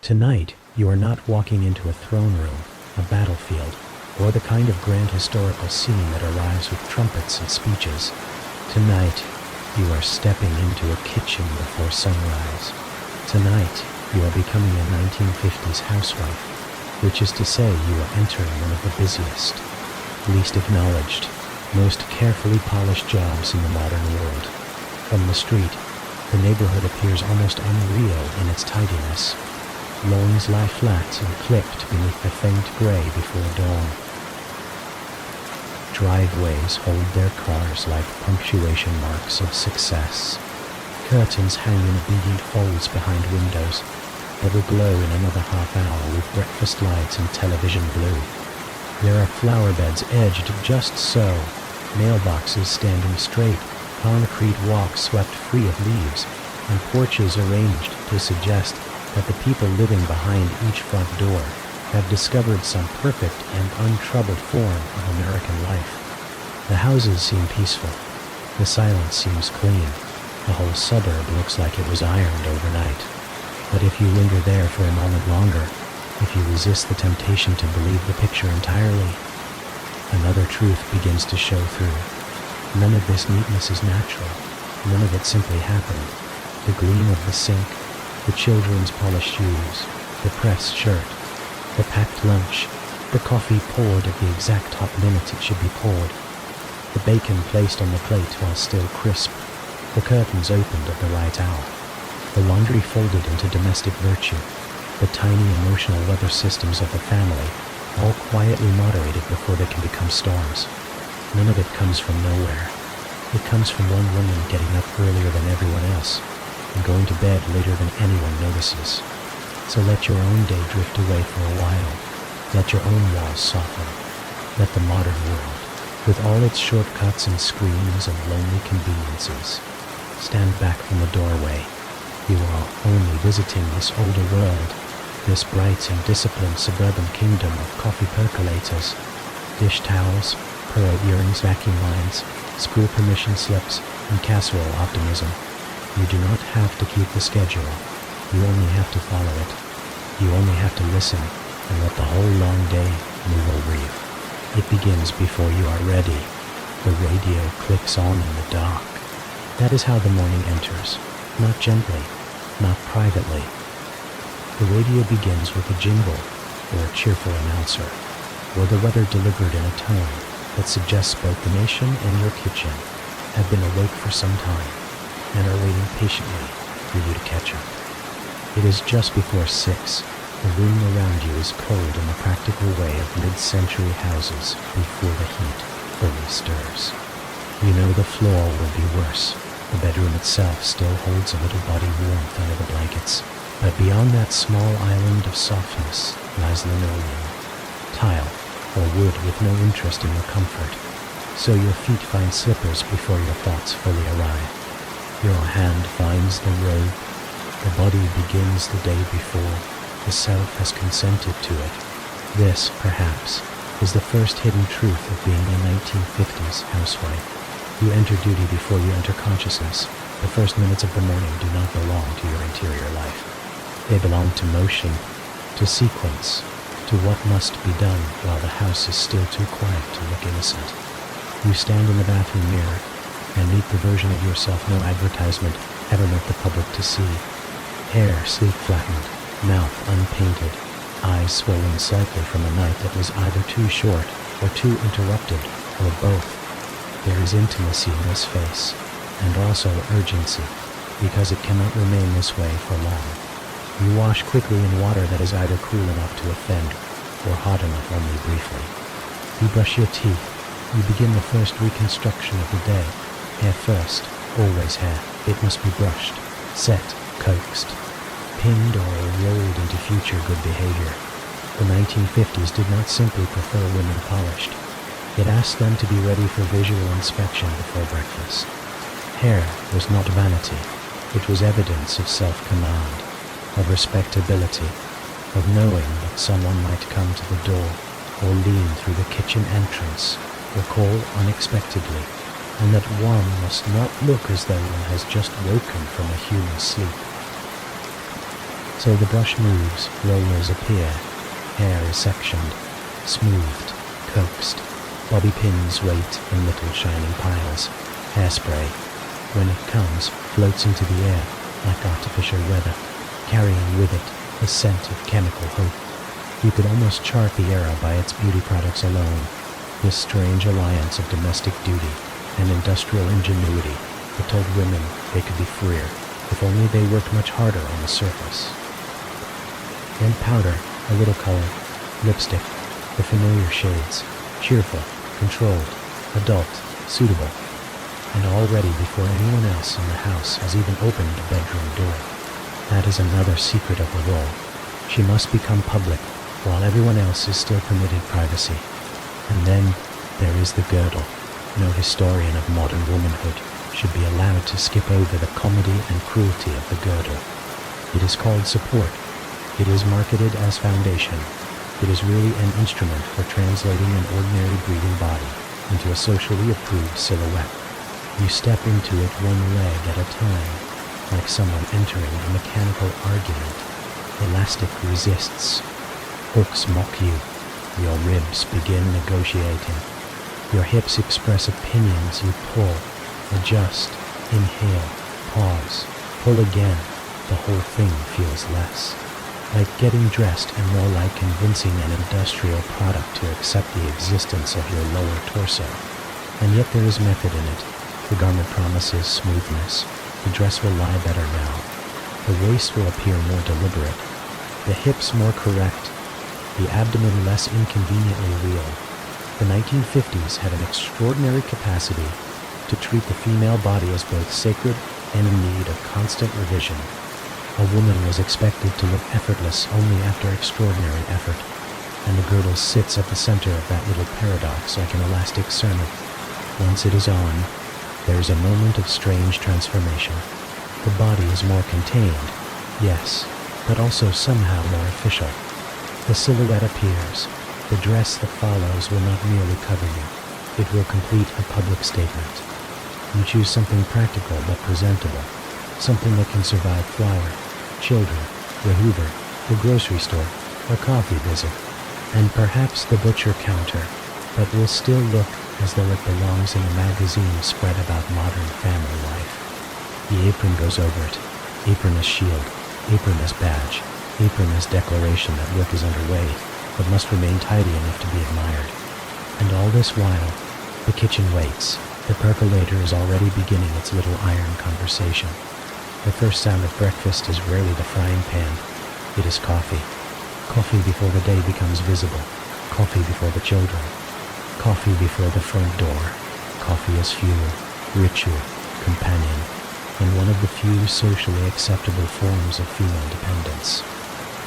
Tonight, you are not walking into a throne room, a battlefield, or the kind of grand historical scene that arrives with trumpets and speeches. Tonight, you are stepping into a kitchen before sunrise. Tonight, you are becoming a 1950s housewife, which is to say you are entering one of the busiest, least acknowledged, most carefully polished jobs in the modern world. From the street, the neighborhood appears almost unreal in its tidiness. Lawns lie flat and clipped beneath the faint gray before dawn. Driveways hold their cars like punctuation marks of success. Curtains hang in obedient folds behind windows that will glow in another half hour with breakfast lights and television blue. There are flower beds edged just so, mailboxes standing straight, concrete walks swept free of leaves, and porches arranged to suggest that the people living behind each front door have discovered some perfect and untroubled form of American life. The houses seem peaceful. The silence seems clean. The whole suburb looks like it was ironed overnight. But if you linger there for a moment longer, if you resist the temptation to believe the picture entirely, another truth begins to show through. None of this neatness is natural. None of it simply happened. The gleam of the sink, the children's polished shoes, the pressed shirt, the packed lunch, the coffee poured at the exact hot minute it should be poured, the bacon placed on the plate while still crisp, the curtains opened at the right hour, the laundry folded into domestic virtue, the tiny emotional weather systems of the family, all quietly moderated before they can become storms. None of it comes from nowhere. It comes from one woman getting up earlier than everyone else and going to bed later than anyone notices. So let your own day drift away for a while. Let your own walls soften. Let the modern world, with all its shortcuts and screens and lonely conveniences, stand back from the doorway. You are only visiting this older world, this bright and disciplined suburban kingdom of coffee percolators, dish towels, pearl earrings, vacuum lines, school permission slips, and casserole optimism. You do not have to keep the schedule. You only have to follow it. You only have to listen and let the whole long day move over you. It begins before you are ready. The radio clicks on in the dark. That is how the morning enters. Not gently, not privately. The radio begins with a jingle, or a cheerful announcer, or the weather delivered in a tone that suggests both the nation and your kitchen have been awake for some time and are waiting patiently for you to catch up. It is just before 6. The room around you is cold in the practical way of mid-century houses before the heat fully stirs. You know the floor will be worse. The bedroom itself still holds a little body warmth under the blankets, but beyond that small island of softness lies linoleum, tile, or wood with no interest in your comfort. So your feet find slippers before your thoughts fully arrive. Your hand finds the robe. The body begins the day before. The self has consented to it. This, perhaps, is the first hidden truth of being a 1950s housewife. You enter duty before you enter consciousness. The first minutes of the morning do not belong to your interior life. They belong to motion, to sequence, to what must be done while the house is still too quiet to look innocent. You stand in the bathroom mirror and meet the version of yourself no advertisement ever meant the public to see. Hair sleek flattened, mouth unpainted, eyes swollen slightly from a night that was either too short or too interrupted, or both. There is intimacy in this face, and also urgency, because it cannot remain this way for long. You wash quickly in water that is either cool enough to offend or hot enough only briefly. You brush your teeth. You begin the first reconstruction of the day. Hair first, always hair. It must be brushed, set, coaxed, pinned or rolled into future good behavior. The 1950s did not simply prefer women polished. It asked them to be ready for visual inspection before breakfast. Hair was not vanity. It was evidence of self-command, of respectability, of knowing that someone might come to the door or lean through the kitchen entrance or call unexpectedly, and that one must not look as though one has just woken from a human sleep. So the brush moves, rollers appear, hair is sectioned, smoothed, coaxed, bobby pins wait in little shining piles, hairspray, when it comes, floats into the air like artificial weather, carrying with it the scent of chemical hope. You could almost chart the era by its beauty products alone, this strange alliance of domestic duty and industrial ingenuity that told women they could be freer if only they worked much harder on the surface. And powder, a little color, lipstick, the familiar shades, cheerful, controlled, adult, suitable, and all ready before anyone else in the house has even opened the bedroom door. That is another secret of the role. She must become public while everyone else is still permitted privacy. And then there is the girdle. No historian of modern womanhood should be allowed to skip over the comedy and cruelty of the girdle. It is called support. It is marketed as foundation. It is really an instrument for translating an ordinary breathing body into a socially approved silhouette. You step into it one leg at a time, like someone entering a mechanical argument. Elastic resists. Hooks mock you. Your ribs begin negotiating. Your hips express opinions. You pull, adjust, inhale, pause, pull again. The whole thing feels less like getting dressed and more like convincing an industrial product to accept the existence of your lower torso. And yet there is method in it. The garment promises smoothness. The dress will lie better now. The waist will appear more deliberate. The hips more correct. The abdomen less inconveniently real. The 1950s had an extraordinary capacity to treat the female body as both sacred and in need of constant revision. A woman was expected to look effortless only after extraordinary effort, and the girdle sits at the center of that little paradox like an elastic sermon. Once it is on, there is a moment of strange transformation. The body is more contained, yes, but also somehow more official. The silhouette appears. The dress that follows will not merely cover you. It will complete a public statement. You choose something practical but presentable, something that can survive flower, children, the Hoover, the grocery store, a coffee visit, and perhaps the butcher counter, but will still look as though it belongs in a magazine spread about modern family life. The apron goes over it. Apron as shield, apron as badge, apron as declaration that work is underway, but must remain tidy enough to be admired. And all this while, the kitchen waits. The percolator is already beginning its little iron conversation. The first sound of breakfast is rarely the frying pan. It is coffee. Coffee before the day becomes visible. Coffee before the children. Coffee before the front door. Coffee as fuel, ritual, companion, and one of the few socially acceptable forms of female dependence.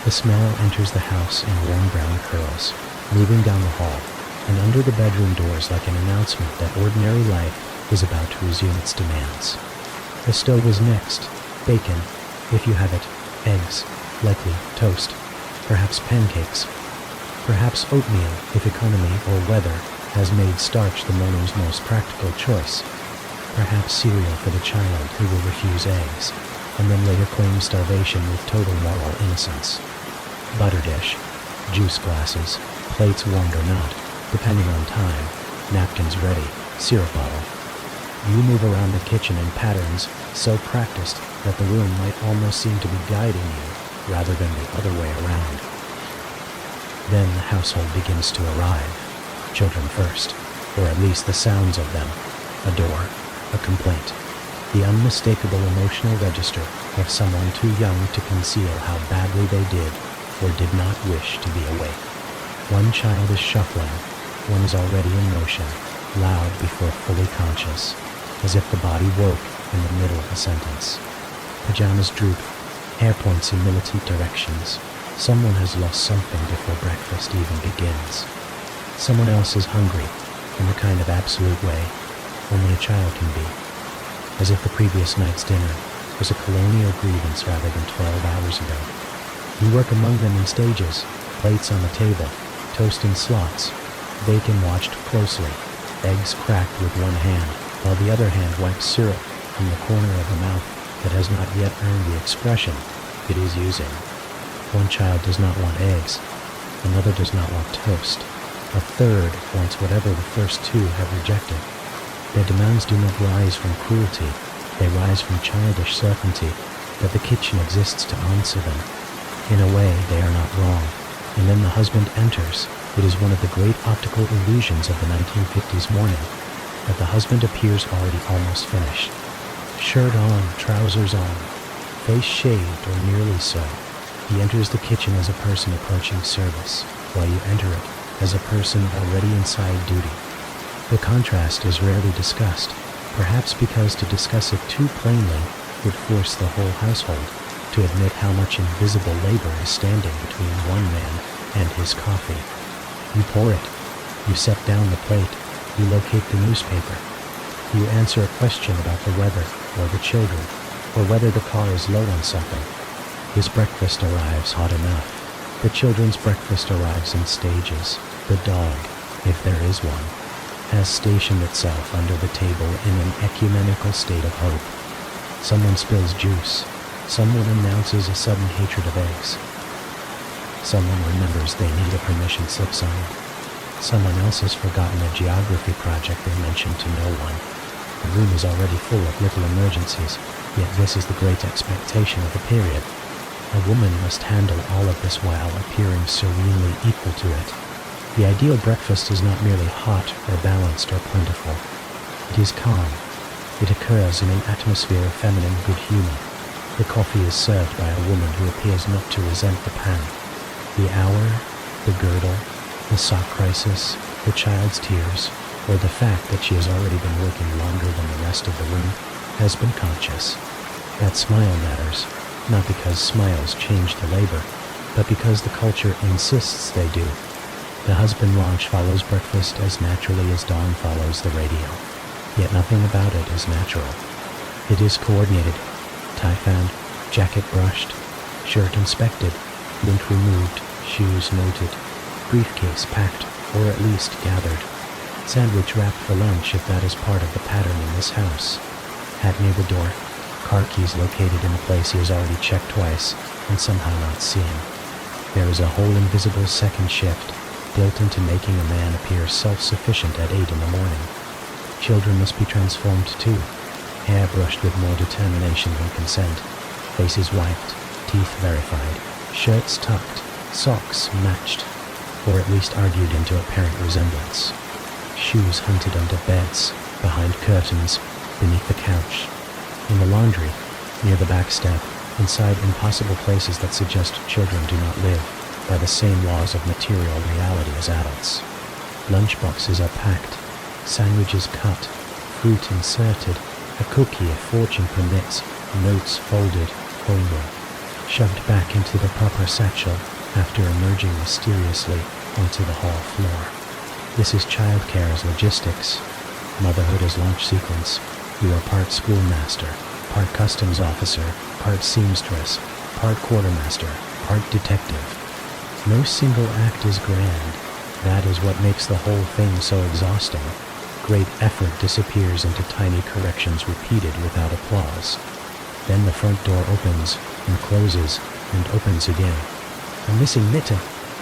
The smell enters the house in warm brown curls, moving down the hall, and under the bedroom doors like an announcement that ordinary life is about to resume its demands. The stove is next. Bacon, if you have it, eggs, likely toast, perhaps pancakes, perhaps oatmeal if economy or weather has made starch the morning's most practical choice, perhaps cereal for the child who will refuse eggs, and then later claim starvation with total moral innocence. Butter dish, juice glasses, plates warmed or not, depending on time, napkins ready, syrup bottle. You move around the kitchen in patterns so practiced that the room might almost seem to be guiding you rather than the other way around. Then the household begins to arrive. Children first, or at least the sounds of them. A door, a complaint, the unmistakable emotional register of someone too young to conceal how badly they did or did not wish to be awake. One child is shuffling, one is already in motion, loud before fully conscious, as if the body woke in the middle of a sentence. Pajamas droop, hair points in militant directions. Someone has lost something before breakfast even begins. Someone else is hungry, in the kind of absolute way only a child can be, as if the previous night's dinner was a colonial grievance rather than 12 hours ago. You work among them in stages, plates on the table, toast in slots, bacon watched closely, eggs cracked with one hand, while the other hand wipes syrup from the corner of a mouth that has not yet earned the expression it is using. One child does not want eggs. Another does not want toast. A third wants whatever the first two have rejected. Their demands do not rise from cruelty. They rise from childish certainty that the kitchen exists to answer them. In a way, they are not wrong. And then the husband enters. It is one of the great optical illusions of the 1950s morning that the husband appears already almost finished. Shirt on, trousers on, face shaved or nearly so. He enters the kitchen as a person approaching service, while you enter it as a person already inside duty. The contrast is rarely discussed, perhaps because to discuss it too plainly would force the whole household to admit how much invisible labor is standing between one man and his coffee. You pour it, you set down the plate, you locate the newspaper, you answer a question about the weather or the children, or whether the car is low on something. His breakfast arrives hot enough. The children's breakfast arrives in stages. The dog, if there is one, has stationed itself under the table in an ecumenical state of hope. Someone spills juice. Someone announces a sudden hatred of eggs. Someone remembers they need a permission slip signed. Someone else has forgotten a geography project they mentioned to no one. The room is already full of little emergencies, yet this is the great expectation of the period. A woman must handle all of this while appearing serenely equal to it. The ideal breakfast is not merely hot or balanced or plentiful. It is calm. It occurs in an atmosphere of feminine good humor. The coffee is served by a woman who appears not to resent the pan. The hour, the girdle, the sock crisis, the child's tears, or the fact that she has already been working longer than the rest of the room, has been conscious. That smile matters, not because smiles change the labor, but because the culture insists they do. The husband lunch follows breakfast as naturally as dawn follows the radio, yet nothing about it is natural. It is coordinated, tie found, jacket brushed, shirt inspected, lint removed, shoes noted, briefcase packed, or at least gathered, sandwich wrapped for lunch if that is part of the pattern in this house, hat near the door, car keys located in a place he has already checked twice and somehow not seen. There is a whole invisible second shift built into making a man appear self-sufficient at 8 in the morning. Children must be transformed too, hair brushed with more determination than consent, faces wiped, teeth verified, shirts tucked, socks matched, or at least argued into apparent resemblance. Shoes hunted under beds, behind curtains, beneath the couch, in the laundry, near the back step, inside impossible places that suggest children do not live by the same laws of material reality as adults. Lunchboxes are packed, sandwiches cut, fruit inserted, a cookie if fortune permits, notes folded, homework, shoved back into the proper satchel after emerging mysteriously onto the hall floor. This is childcare as logistics, motherhood as launch sequence. You are part schoolmaster, part customs officer, part seamstress, part quartermaster, part detective. No single act is grand. That is what makes the whole thing so exhausting. Great effort disappears into tiny corrections repeated without applause. Then the front door opens and closes and opens again. A missing knitter.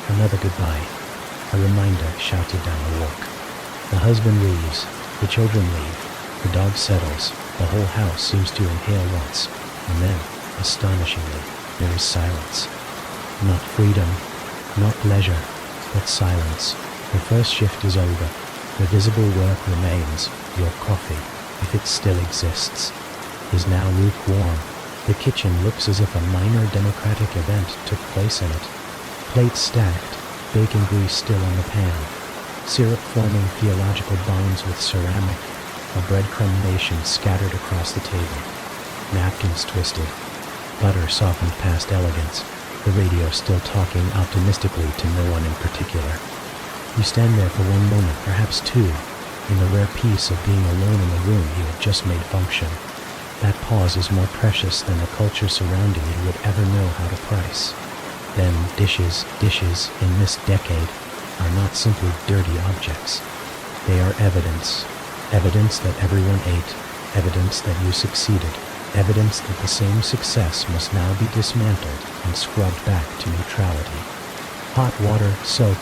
Another goodbye. A reminder shouted down the walk. The husband leaves. The children leave. The dog settles. The whole house seems to inhale once. And then, astonishingly, there is silence. Not freedom, not leisure, but silence. The first shift is over. The visible work remains. Your coffee, if it still exists, is now lukewarm. The kitchen looks as if a minor democratic event took place in it. Plates stacked, bacon grease still on the pan, syrup forming theological bonds with ceramic, a breadcrumb nation scattered across the table, napkins twisted, butter softened past elegance, the radio still talking optimistically to no one in particular. You stand there for one moment, perhaps two, in the rare peace of being alone in the room you had just made function. That pause is more precious than the culture surrounding you would ever know how to price. Then dishes in this decade are not simply dirty objects. They are evidence that everyone ate, evidence that you succeeded, evidence that the same success must now be dismantled and scrubbed back to neutrality. Hot water, soap,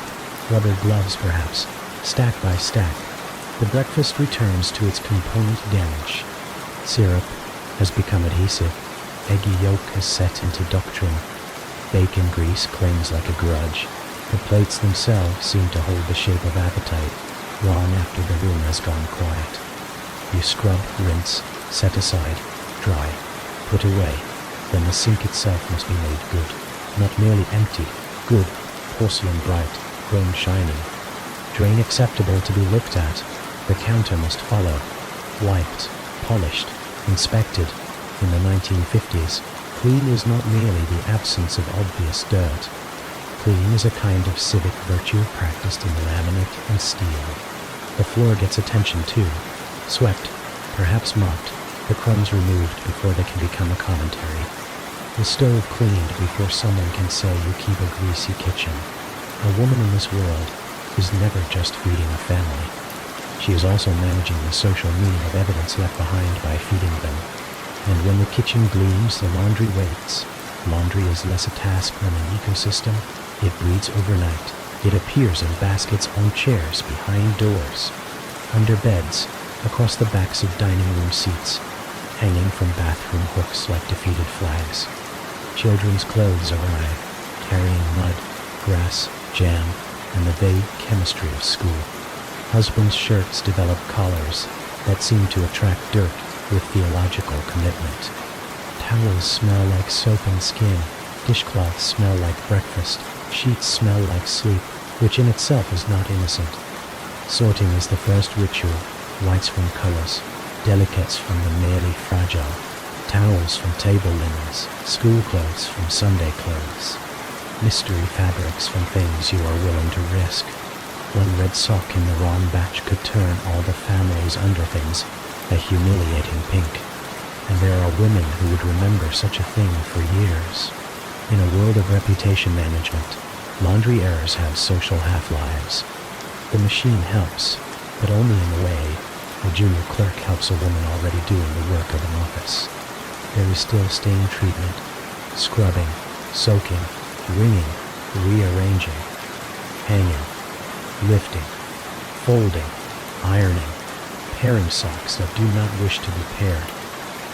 rubber gloves perhaps, stack by stack, the breakfast returns to its component damage. Syrup has become adhesive, eggy yolk has set into doctrine, bacon grease clings like a grudge, the plates themselves seem to hold the shape of appetite long after the room has gone quiet. You scrub, rinse, set aside, dry, put away, then the sink itself must be made good, not merely empty, good, porcelain bright, chrome shining. Drain acceptable to be looked at, the counter must follow, wiped, polished, inspected. In the 1950s, clean is not merely the absence of obvious dirt. Clean is a kind of civic virtue practiced in laminate and steel. The floor gets attention too, swept, perhaps mopped, the crumbs removed before they can become a commentary. The stove cleaned before someone can say you keep a greasy kitchen. A woman in this world is never just feeding a family. She is also managing the social meaning of evidence left behind by feeding them. And when the kitchen gleams, the laundry waits. Laundry is less a task than an ecosystem. It breeds overnight. It appears in baskets on chairs behind doors, under beds, across the backs of dining room seats, hanging from bathroom hooks like defeated flags. Children's clothes arrive, carrying mud, grass, jam, and the vague chemistry of school. Husbands' shirts develop collars that seem to attract dirt with theological commitment. Towels smell like soap and skin, dishcloths smell like breakfast, sheets smell like sleep, which in itself is not innocent. Sorting is the first ritual, whites from colors, delicates from the merely fragile, towels from table linens, school clothes from Sunday clothes, mystery fabrics from things you are willing to risk. One red sock in the wrong batch could turn all the family's underthings a humiliating pink. And there are women who would remember such a thing for years. In a world of reputation management, laundry errors have social half-lives. The machine helps, but only in the way a junior clerk helps a woman already doing the work of an office. There is still stain treatment, scrubbing, soaking, wringing, rearranging, hanging, lifting, folding, ironing, pairing socks that do not wish to be paired,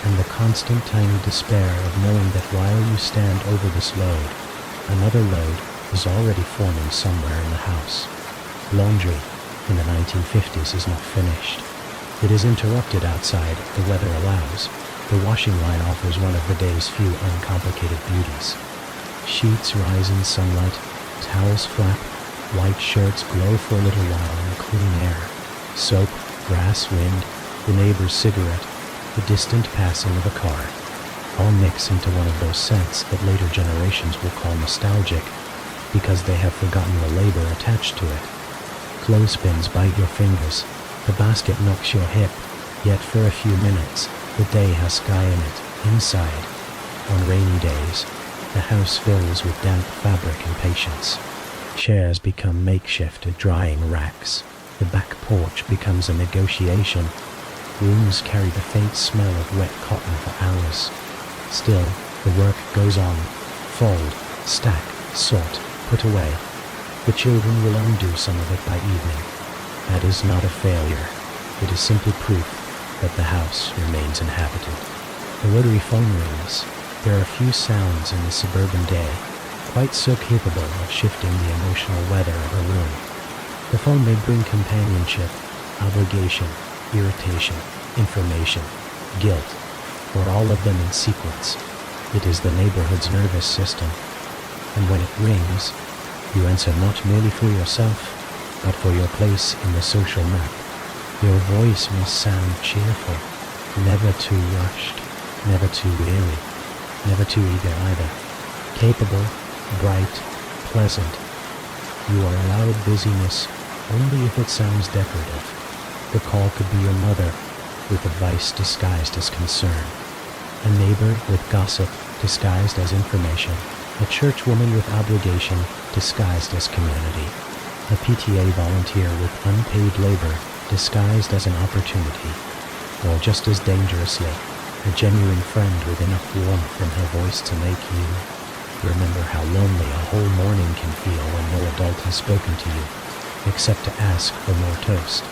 and the constant tiny despair of knowing that while you stand over this load, another load is already forming somewhere in the house. Laundry in the 1950s is not finished. It is interrupted outside if the weather allows. The washing line offers one of the day's few uncomplicated beauties. Sheets rise in sunlight, towels flap, white shirts glow for a little while in the clean air. Soap, grass, wind, the neighbor's cigarette, the distant passing of a car, all mix into one of those scents that later generations will call nostalgic because they have forgotten the labor attached to it. Clothespins bite your fingers, the basket knocks your hip, yet for a few minutes the day has sky in it, inside. On rainy days, the house fills with damp fabric and patience. Chairs become makeshift drying racks. The back porch becomes a negotiation. Rooms carry the faint smell of wet cotton for hours. Still, the work goes on. Fold, stack, sort, put away. The children will undo some of it by evening. That is not a failure. It is simply proof that the house remains inhabited. The rotary phone rings. There are few sounds in the suburban day quite so capable of shifting the emotional weather of a room. The phone may bring companionship, obligation, irritation, information, guilt, or all of them in sequence. It is the neighborhood's nervous system. And when it rings, you answer not merely for yourself, but for your place in the social map. Your voice must sound cheerful, never too rushed, never too weary, never too eager either. Capable, bright, pleasant. You are allowed busyness only if it sounds decorative. The call could be your mother with advice disguised as concern, a neighbor with gossip disguised as information, a churchwoman with obligation disguised as community, a PTA volunteer with unpaid labor disguised as an opportunity, or just as dangerously, a genuine friend with enough warmth in her voice to make you remember how lonely a whole morning can feel when no adult has spoken to you, except to ask for more toast.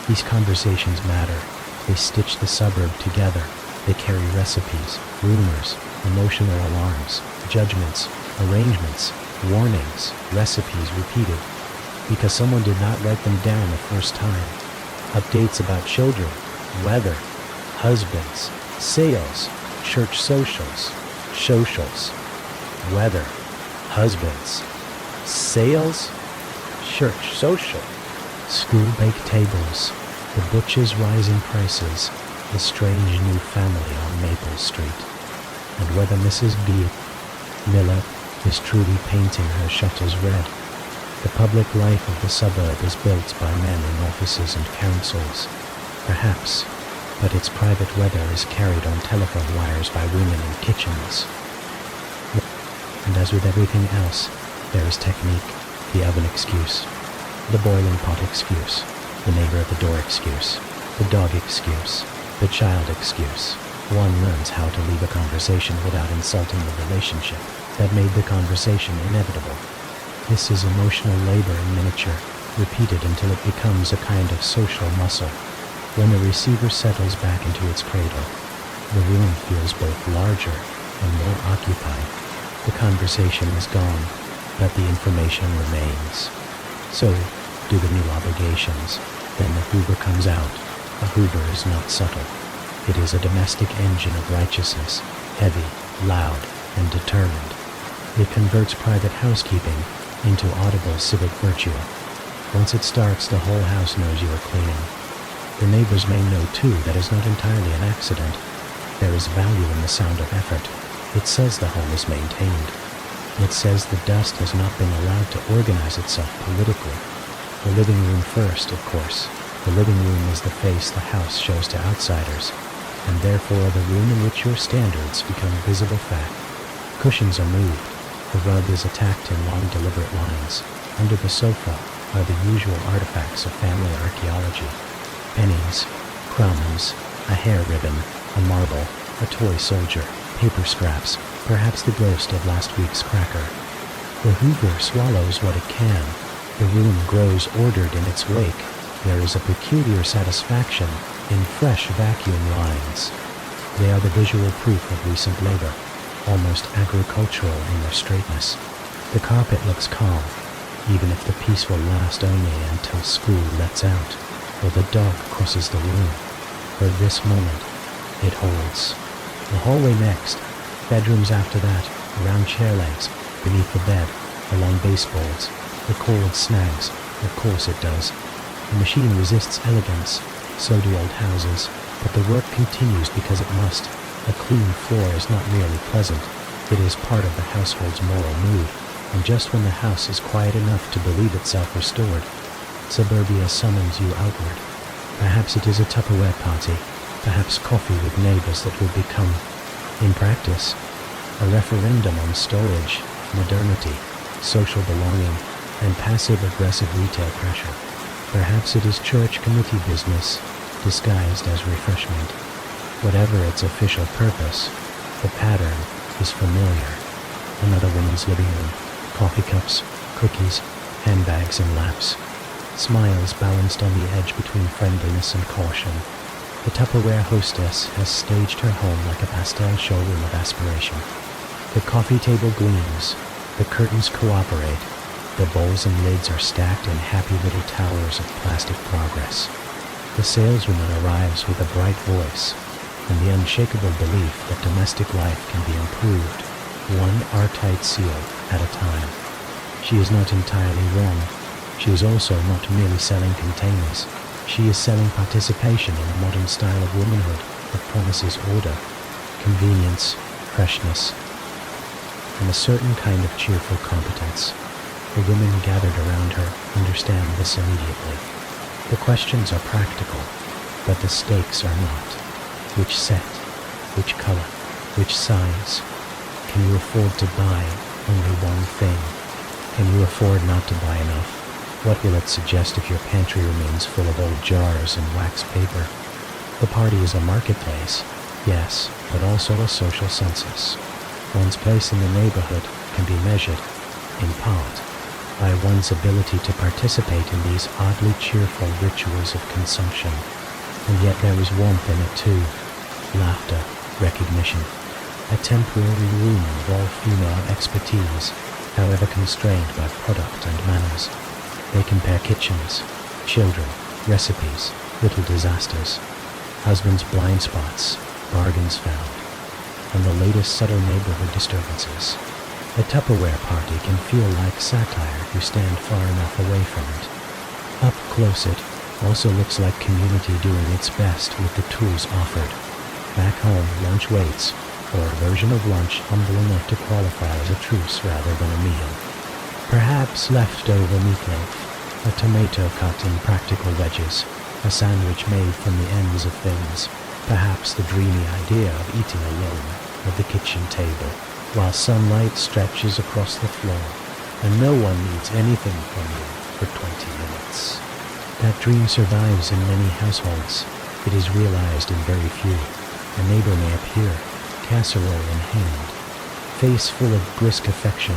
These conversations matter. They stitch the suburb together. They carry recipes, rumors, emotional alarms, judgments, arrangements, warnings, recipes repeated, because someone did not write them down the first time. Updates about children, weather, husbands, sales, church socials, weather, husbands, sales, church social, school-baked tables, the butcher's rising prices, the strange new family on Maple Street, and whether Mrs. B. Miller is truly painting her shutters red. The public life of the suburb is built by men in offices and councils, perhaps, but its private weather is carried on telephone wires by women in kitchens. And as with everything else, there is technique, the oven excuse, the boiling pot excuse, the neighbor at the door excuse, the dog excuse, the child excuse. One learns how to leave a conversation without insulting the relationship that made the conversation inevitable. This is emotional labor in miniature, repeated until it becomes a kind of social muscle. When the receiver settles back into its cradle, the room feels both larger and more occupied. The conversation is gone, but the information remains. So do the new obligations. Then the Hoover comes out. A Hoover is not subtle. It is a domestic engine of righteousness, heavy, loud, and determined. It converts private housekeeping into audible civic virtue. Once it starts, the whole house knows you are cleaning. The neighbors may know, too, that is not entirely an accident. There is value in the sound of effort. It says the home is maintained. It says the dust has not been allowed to organize itself politically. The living room first, of course. The living room is the face the house shows to outsiders, and therefore the room in which your standards become visible fact. Cushions are moved. The rug is attacked in long, deliberate lines. Under the sofa are the usual artifacts of family archaeology. Pennies, crumbs, a hair ribbon, a marble, a toy soldier, paper scraps, perhaps the ghost of last week's cracker. The Hoover swallows what it can. The room grows ordered in its wake. There is a peculiar satisfaction in fresh vacuum lines. They are the visual proof of recent labor, almost agricultural in their straightness. The carpet looks calm, even if the peace will last only until school lets out, or the dog crosses the room. For this moment, it holds. The hallway next, bedrooms after that, around chair legs, beneath the bed, along baseboards. The cord snags, of course it does. The machine resists elegance, so do old houses, but the work continues because it must. A clean floor is not merely pleasant, it is part of the household's moral mood, and just when the house is quiet enough to believe itself restored, suburbia summons you outward. Perhaps it is a Tupperware party, perhaps coffee with neighbors that will become, in practice, a referendum on storage, modernity, social belonging, and passive-aggressive retail pressure. Perhaps it is church committee business, disguised as refreshment. Whatever its official purpose, the pattern is familiar. Another woman's living room, coffee cups, cookies, handbags in laps. Smiles balanced on the edge between friendliness and caution. The Tupperware hostess has staged her home like a pastel showroom of aspiration. The coffee table gleams, the curtains cooperate, the bowls and lids are stacked in happy little towers of plastic progress. The saleswoman arrives with a bright voice and the unshakable belief that domestic life can be improved, one airtight seal at a time. She is not entirely wrong. She is also not merely selling containers. She is selling participation in a modern style of womanhood that promises order, convenience, freshness, and a certain kind of cheerful competence. The women gathered around her understand this immediately. The questions are practical, but the stakes are not. Which set? Which color? Which size? Can you afford to buy only one thing? Can you afford not to buy enough? What will it suggest if your pantry remains full of old jars and wax paper? The party is a marketplace, Yes, but also a social census. One's place in the neighborhood can be measured, in part, by one's ability to participate in these oddly cheerful rituals of consumption. And yet there is warmth in it too. Laughter, recognition, a temporary room of all female expertise, however constrained by product and manners. They compare kitchens, children, recipes, little disasters, husbands' blind spots, bargains found, and the latest subtle neighborhood disturbances. A Tupperware party can feel like satire if you stand far enough away from it. Up close it also looks like community doing its best with the tools offered. Back home, lunch waits, or a version of lunch humble enough to qualify as a truce rather than a meal. Perhaps leftover meatloaf, a tomato cut in practical wedges, a sandwich made from the ends of things, perhaps the dreamy idea of eating alone at the kitchen table, while sunlight stretches across the floor, and no one needs anything from you for 20 minutes. That dream survives in many households. It is realized in very few. A neighbor may appear, casserole in hand, face full of brisk affection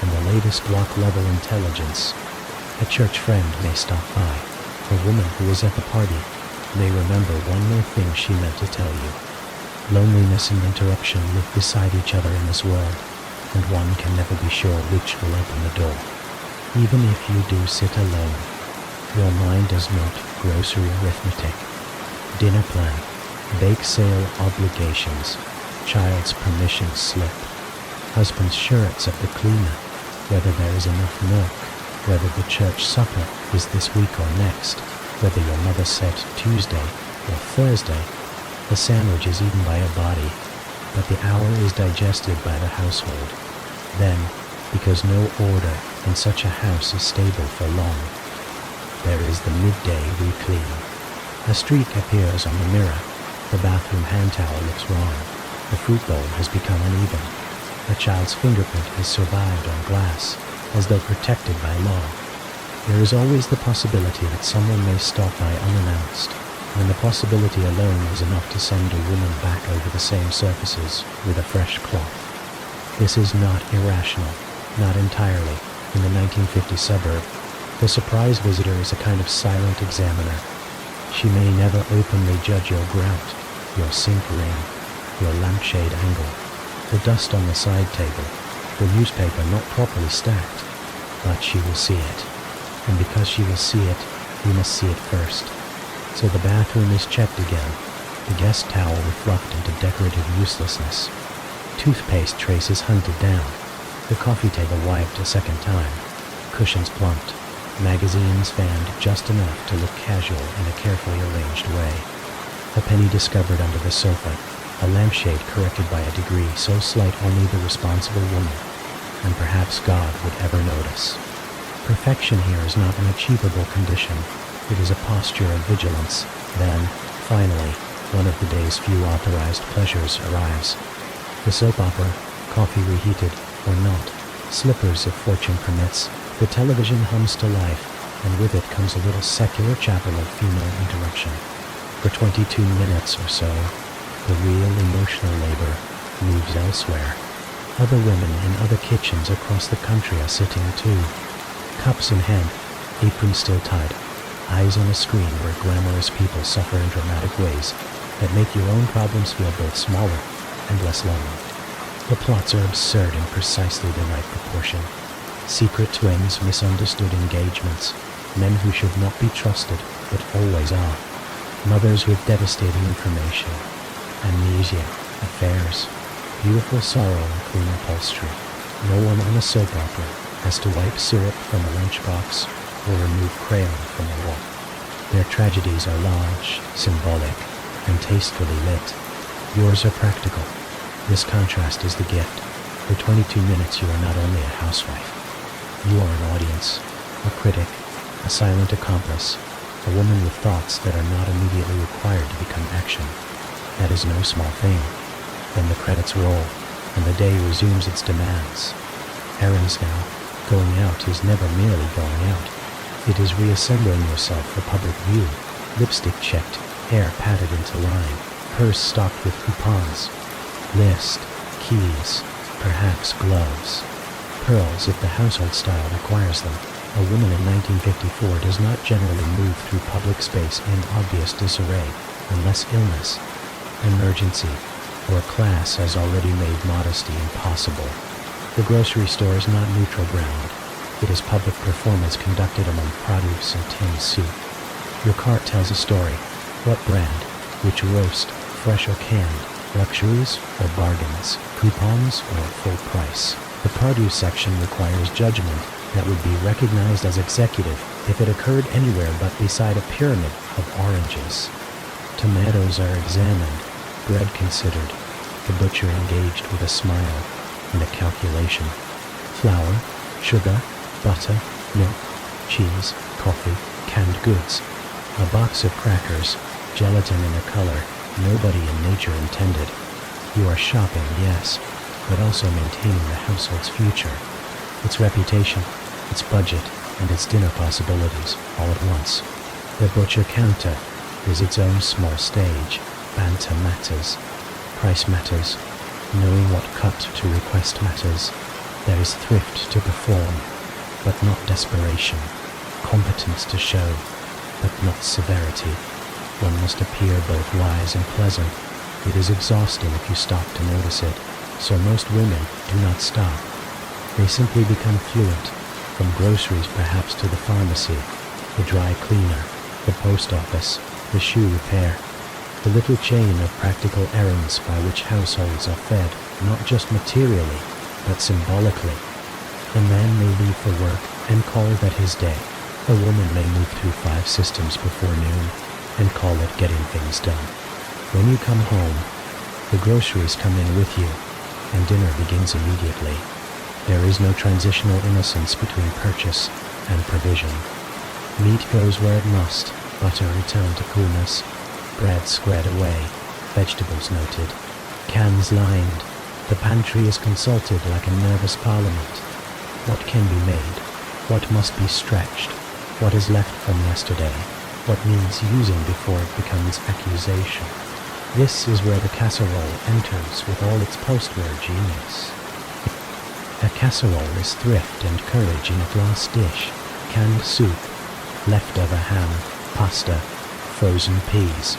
and the latest block-level intelligence. A church friend may stop by. A woman who was at the party may remember one more thing she meant to tell you. Loneliness and interruption live beside each other in this world, and one can never be sure which will open the door. Even if you do sit alone, your mind does not grocery arithmetic, dinner plan, bake sale obligations, child's permission slip, husband's shirts at the cleaner, whether there is enough milk, whether the church supper is this week or next, whether your mother said Tuesday or Thursday. The sandwich is eaten by a body, but the hour is digested by the household. Then, because no order in such a house is stable for long, there is the midday re-clean. A streak appears on the mirror. The bathroom hand towel looks wrong. The fruit bowl has become uneven. A child's fingerprint has survived on glass, as though protected by law. There is always the possibility that someone may stop by unannounced, and the possibility alone is enough to send a woman back over the same surfaces with a fresh cloth. This is not irrational, not entirely. In the 1950s suburb, the surprise visitor is a kind of silent examiner. She may never openly judge your grout, your sink ring, your lampshade angle, the dust on the side table, the newspaper not properly stacked, but she will see it. And because she will see it, you must see it first. So the bathroom is checked again, the guest towel refluffed into decorative uselessness, toothpaste traces hunted down, the coffee table wiped a second time, cushions plumped, magazines fanned just enough to look casual in a carefully arranged way, a penny discovered under the sofa, a lampshade corrected by a degree so slight only the responsible woman, and perhaps God would ever notice. Perfection here is not an achievable condition. It is a posture of vigilance. Then, finally, one of the day's few authorized pleasures arrives. The soap opera, coffee reheated or not, slippers if fortune permits, the television hums to life, and with it comes a little secular chapel of female interruption. For 22 minutes or so, the real emotional labor moves elsewhere. Other women in other kitchens across the country are sitting too, cups in hand, aprons still tied, eyes on a screen where glamorous people suffer in dramatic ways that make your own problems feel both smaller and less lonely. The plots are absurd in precisely the right proportion. Secret twins, misunderstood engagements, men who should not be trusted but always are, mothers with devastating information, amnesia, affairs, beautiful sorrow and clean upholstery. No one on a soap opera has to wipe syrup from a lunchbox or remove crayon from a wall. Their tragedies are large, symbolic, and tastefully lit. Yours are practical. This contrast is the gift. For 22 minutes you are not only a housewife. You are an audience, a critic, a silent accomplice, a woman with thoughts that are not immediately required to become action. That is no small thing. Then the credits roll, and the day resumes its demands. Errands now. Going out is never merely going out. It is reassembling yourself for public view, lipstick checked, hair patted into line, purse stocked with coupons, list, keys, perhaps gloves, pearls if the household style requires them. A woman in 1954 does not generally move through public space in obvious disarray unless illness, emergency, or class has already made modesty impossible. The grocery store is not neutral ground. It is public performance conducted among produce and tinned soup. Your cart tells a story. What brand? Which roast? Fresh or canned? Luxuries or bargains? Coupons or full price? The produce section requires judgment that would be recognized as executive if it occurred anywhere but beside a pyramid of oranges. Tomatoes are examined, bread considered, the butcher engaged with a smile and a calculation. Flour, sugar, butter, milk, cheese, coffee, canned goods. A box of crackers, gelatin in a color nobody in nature intended. You are shopping, yes, but also maintaining the household's future, its reputation, its budget, and its dinner possibilities all at once. The butcher counter is its own small stage. Banter matters. Price matters. Knowing what cut to request matters. There is thrift to perform, but not desperation. Competence to show, but not severity. One must appear both wise and pleasant. It is exhausting if you stop to notice it, so most women do not stop. They simply become fluent, from groceries perhaps to the pharmacy, the dry cleaner, the post office, the shoe repair, the little chain of practical errands by which households are fed, not just materially, but symbolically. A man may leave for work and call that his day. A woman may move through 5 systems before noon and call it getting things done. When you come home, the groceries come in with you, and dinner begins immediately. There is no transitional innocence between purchase and provision. Meat goes where it must, butter returned to coolness, bread squared away, vegetables noted, cans lined. The pantry is consulted like a nervous parliament. What can be made? What must be stretched? What is left from yesterday? What needs using before it becomes accusation? This is where the casserole enters with all its postwar genius. A casserole is thrift and courage in a glass dish, canned soup, leftover ham, pasta, frozen peas,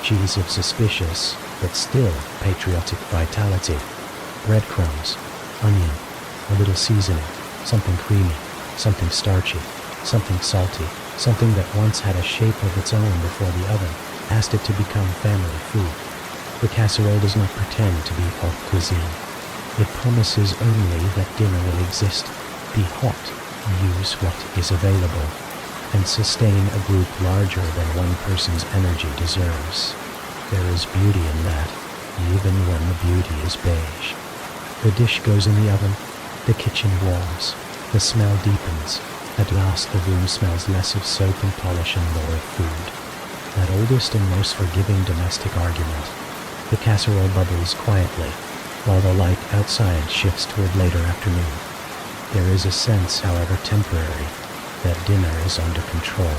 cheese of suspicious but still patriotic vitality, breadcrumbs, onion, a little seasoning, something creamy, something starchy, something salty, something that once had a shape of its own before the oven asked it to become family food. The casserole does not pretend to be haute cuisine. It promises only that dinner will exist, be hot, use what is available, and sustain a group larger than one person's energy deserves. There is beauty in that, even when the beauty is beige. The dish goes in the oven, the kitchen warms, the smell deepens. At last the room smells less of soap and polish and more of food. That oldest and most forgiving domestic argument. The casserole bubbles quietly, while the light outside shifts toward later afternoon. There is a sense, however temporary, that dinner is under control.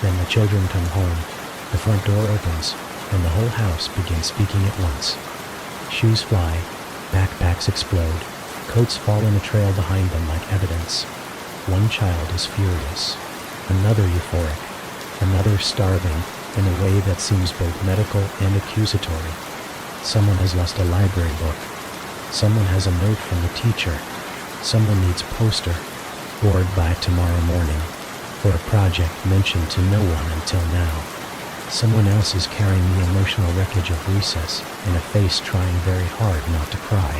Then the children come home, the front door opens, and the whole house begins speaking at once. Shoes fly, backpacks explode, coats fall in a trail behind them like evidence. One child is furious, another euphoric, another starving in a way that seems both medical and accusatory. Someone has lost a library book. Someone has a note from the teacher. Someone needs a poster, bored by tomorrow morning, for a project mentioned to no one until now. Someone else is carrying the emotional wreckage of recess and a face trying very hard not to cry.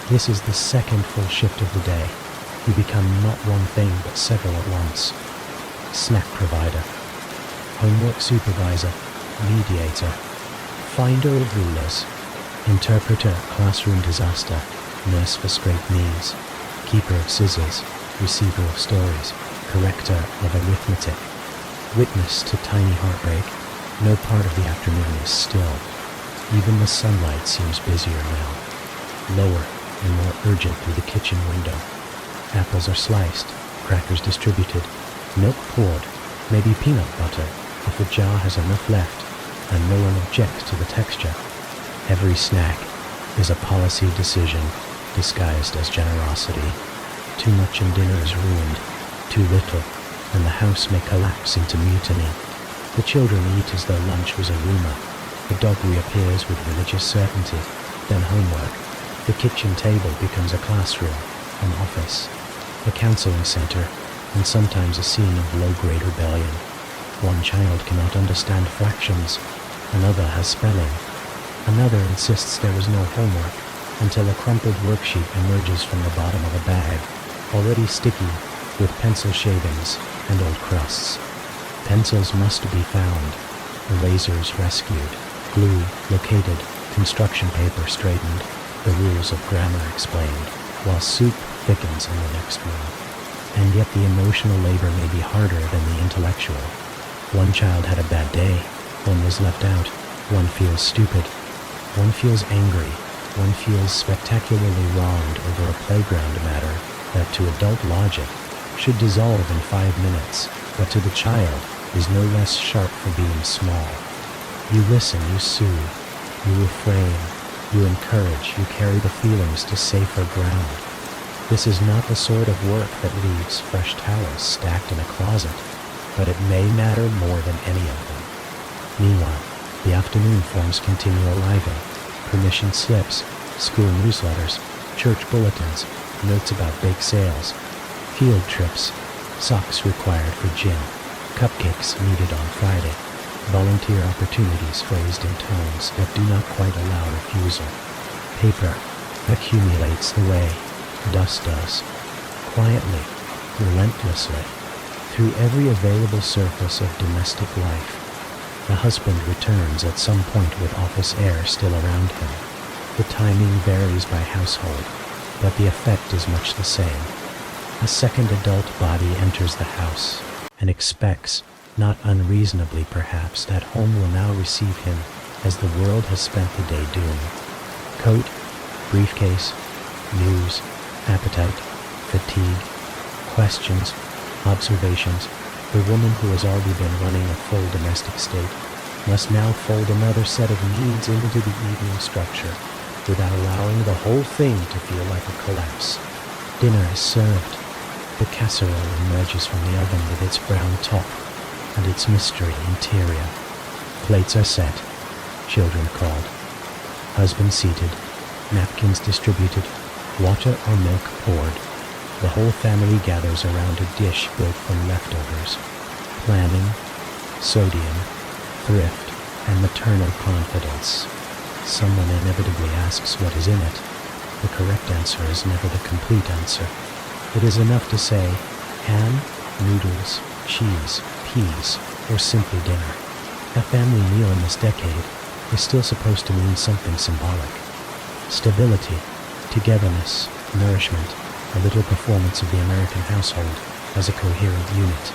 This is the second full shift of the day. You become not one thing but several at once. Snack provider, homework supervisor, mediator, finder of rulers, interpreter, classroom disaster, nurse for scraped knees, keeper of scissors, receiver of stories, corrector of arithmetic, witness to tiny heartbreak. No part of the afternoon is still. Even the sunlight seems busier now, lower and more urgent through the kitchen window. Apples are sliced, crackers distributed, milk poured, maybe peanut butter if the jar has enough left, and no one objects to the texture. Every snack is a policy decision disguised as generosity. Too much and dinner is ruined. Too little, and the house may collapse into mutiny. The children eat as though lunch was a rumor. The dog reappears with religious certainty. Then homework. The kitchen table becomes a classroom, an office, a counseling center, and sometimes a scene of low-grade rebellion. One child cannot understand fractions. Another has spelling. Another insists there was no homework until a crumpled worksheet emerges from the bottom of a bag, already sticky with pencil shavings and old crusts. Pencils must be found, erasers rescued, glue located, construction paper straightened, the rules of grammar explained, while soup thickens in the next room. And yet the emotional labor may be harder than the intellectual. One child had a bad day, one was left out, one feels stupid, one feels angry, one feels spectacularly wronged over a playground matter that to adult logic should dissolve in 5 minutes, but to the child is no less sharp for being small. You listen, you soothe, you refrain, you encourage, you carry the feelings to safer ground. This is not the sort of work that leaves fresh towels stacked in a closet, but it may matter more than any of them. Meanwhile, the afternoon forms continue arriving. Permission slips, school newsletters, church bulletins, notes about bake sales, field trips, socks required for gym, cupcakes needed on Friday, volunteer opportunities phrased in tones that do not quite allow refusal. Paper accumulates the way dust does, quietly, relentlessly, through every available surface of domestic life. The husband returns at some point with office air still around him. The timing varies by household, but the effect is much the same. A second adult body enters the house and expects, not unreasonably perhaps, that home will now receive him as the world has spent the day doing. Coat, briefcase, news, appetite, fatigue, questions, observations. The woman who has already been running a full domestic state must now fold another set of needs into the evening structure without allowing the whole thing to feel like a collapse. Dinner is served. The casserole emerges from the oven with its brown top and its mystery interior. Plates are set. Children called. Husband seated. Napkins distributed. Water or milk poured. The whole family gathers around a dish built from leftovers. Planning, sodium, thrift, and maternal confidence. Someone inevitably asks what is in it. The correct answer is never the complete answer. It is enough to say ham, noodles, cheese, peas, or simply dinner. A family meal in this decade is still supposed to mean something symbolic. Stability, togetherness, nourishment, a little performance of the American household as a coherent unit.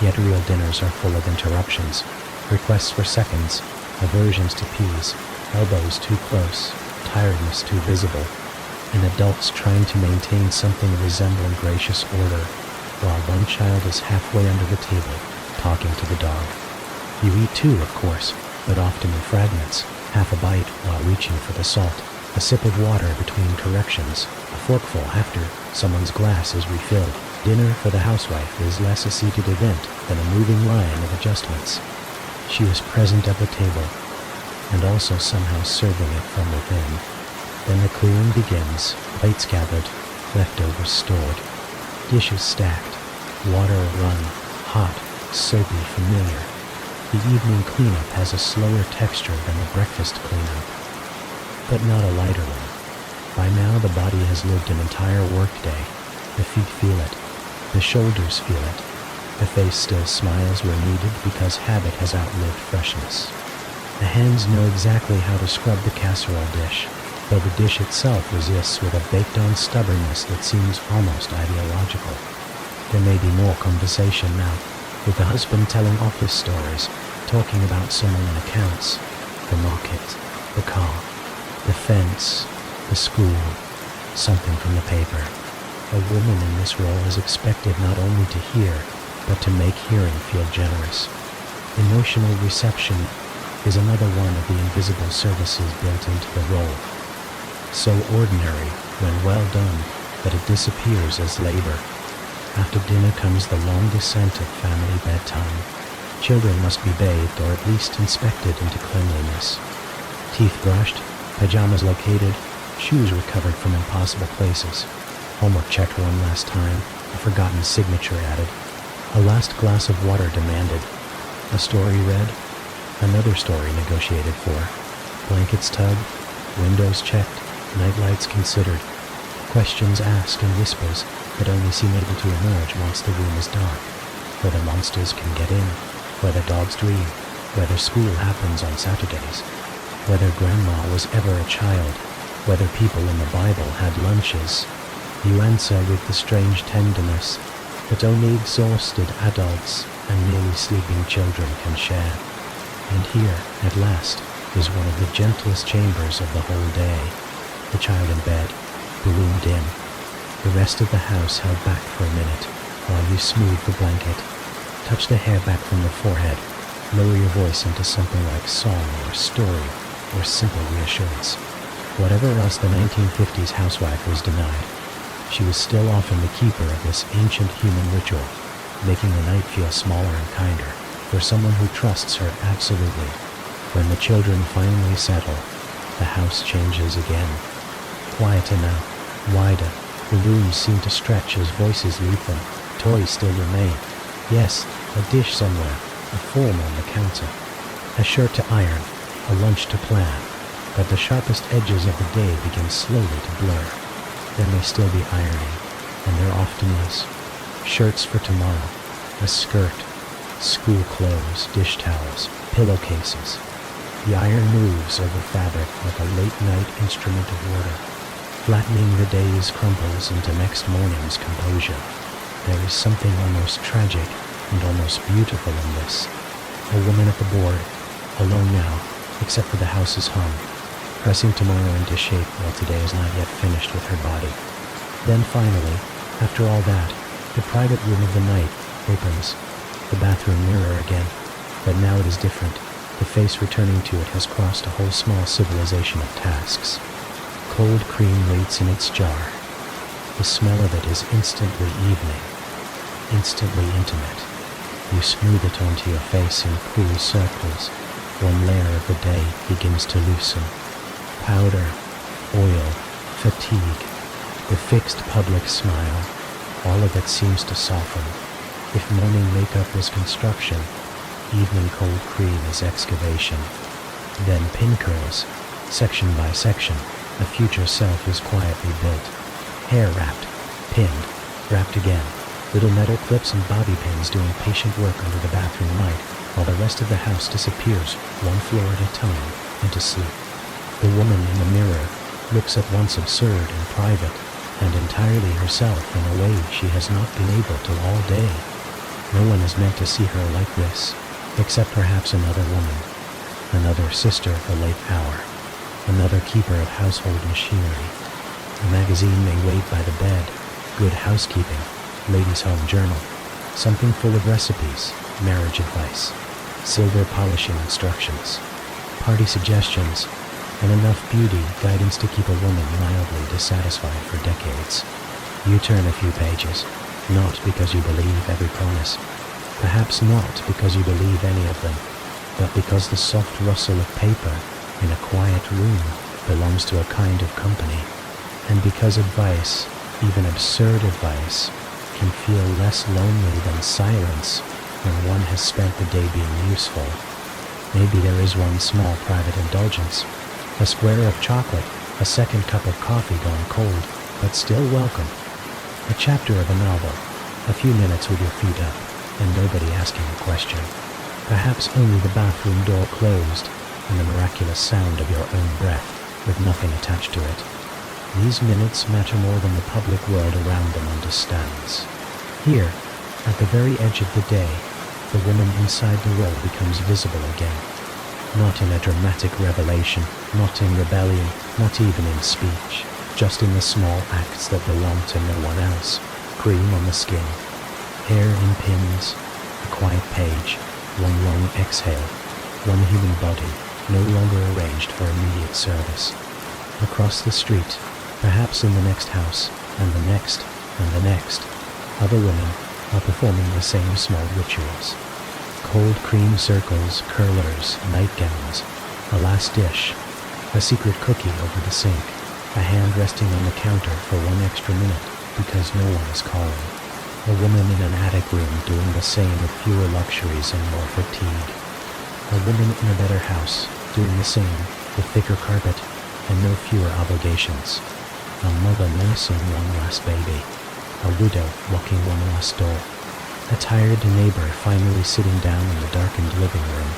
Yet real dinners are full of interruptions, requests for seconds, aversions to peas, elbows too close, tiredness too visible, and adults trying to maintain something resembling gracious order, while one child is halfway under the table, talking to the dog. You eat too, of course, but often in fragments, half a bite while reaching for the salt, a sip of water between corrections, a forkful after someone's glass is refilled. Dinner for the housewife is less a seated event than a moving line of adjustments. She is present at the table, and also somehow serving it from within. Then the clearing begins, plates gathered, leftovers stored, dishes stacked, water run, hot, soapy, familiar. The evening cleanup has a slower texture than the breakfast cleanup, but not a lighter one. By now the body has lived an entire workday. The feet feel it. The shoulders feel it. The face still smiles where needed because habit has outlived freshness. The hands know exactly how to scrub the casserole dish, though the dish itself resists with a baked-on stubbornness that seems almost ideological. There may be more conversation now, with the husband telling office stories, talking about someone in accounts, the market, the car, the fence, the school, something from the paper. A woman in this role is expected not only to hear, but to make hearing feel generous. Emotional reception is another one of the invisible services built into the role. So ordinary, when well done, that it disappears as labor. After dinner comes the long descent of family bedtime. Children must be bathed or at least inspected into cleanliness. Teeth brushed, pajamas located, shoes recovered from impossible places. Homework checked one last time, a forgotten signature added. A last glass of water demanded. A story read, another story negotiated for. Blankets tugged, windows checked, nightlights considered. Questions asked in whispers that only seem able to emerge once the room is dark. Whether monsters can get in, whether dogs dream, whether school happens on Saturdays, whether grandma was ever a child, whether people in the Bible had lunches. You answer with the strange tenderness that only exhausted adults and nearly sleeping children can share. And here, at last, is one of the gentlest chambers of the whole day. The child in bed, the room dim, the rest of the house held back for a minute while you smooth the blanket, touch the hair back from the forehead, lower your voice into something like song or story or simple reassurance. Whatever else the 1950s housewife was denied, she was still often the keeper of this ancient human ritual, making the night feel smaller and kinder for someone who trusts her absolutely. When the children finally settle, the house changes again. Quieter now, wider, the rooms seem to stretch as voices leave them. Toys still remain. Yes, a dish somewhere, a form on the counter, a shirt to iron, a lunch to plan, but the sharpest edges of the day begin slowly to blur. There may still be ironing, and there often is. Shirts for tomorrow, a skirt, school clothes, dish towels, pillowcases. The iron moves over fabric like a late-night instrument of order, flattening the day's crumples into next morning's composure. There is something almost tragic and almost beautiful in this. A woman at the board, alone now, except for the house's hum, pressing tomorrow into shape while today is not yet finished with her body. Then finally, after all that, the private room of the night opens, the bathroom mirror again, but now it is different. The face returning to it has crossed a whole small civilization of tasks. Cold cream waits in its jar. The smell of it is instantly evening, instantly intimate. You smooth it onto your face in cool circles. One layer of the day begins to loosen. Powder, oil, fatigue, the fixed public smile, all of it seems to soften. If morning makeup was construction, evening cold cream is excavation. Then pin curls, section by section, a future self is quietly built. Hair wrapped, pinned, wrapped again, little metal clips and bobby pins doing patient work under the bathroom light, while the rest of the house disappears, one floor at a time, into sleep. The woman in the mirror looks at once absurd and private, and entirely herself in a way she has not been able to all day. No one is meant to see her like this, except perhaps another woman, another sister of the late hour, another keeper of household machinery. A magazine may wait by the bed, Good Housekeeping, Ladies' Home Journal, something full of recipes, marriage advice, silver polishing instructions, party suggestions, and enough beauty guidance to keep a woman mildly dissatisfied for decades. You turn a few pages, not because you believe every promise, perhaps not because you believe any of them, but because the soft rustle of paper in a quiet room belongs to a kind of company, and because advice, even absurd advice, can feel less lonely than silence when one has spent the day being useful. Maybe there is one small private indulgence, a square of chocolate, a second cup of coffee gone cold, but still welcome. A chapter of a novel, a few minutes with your feet up, and nobody asking a question. Perhaps only the bathroom door closed, and the miraculous sound of your own breath, with nothing attached to it. These minutes matter more than the public world around them understands. Here, at the very edge of the day, the woman inside the role becomes visible again. Not in a dramatic revelation, not in rebellion, not even in speech, just in the small acts that belong to no one else. Cream on the skin, hair in pins, a quiet page, one long exhale, one human body, no longer arranged for immediate service. Across the street, perhaps in the next house, and the next, and the next, other women are performing the same small rituals. Cold cream circles, curlers, nightgowns, a last dish, a secret cookie over the sink, a hand resting on the counter for one extra minute because no one is calling. A woman in an attic room doing the same with fewer luxuries and more fatigue. A woman in a better house doing the same with thicker carpet and no fewer obligations. A mother nursing one last baby. A widow walking one last door. A tired neighbor finally sitting down in the darkened living room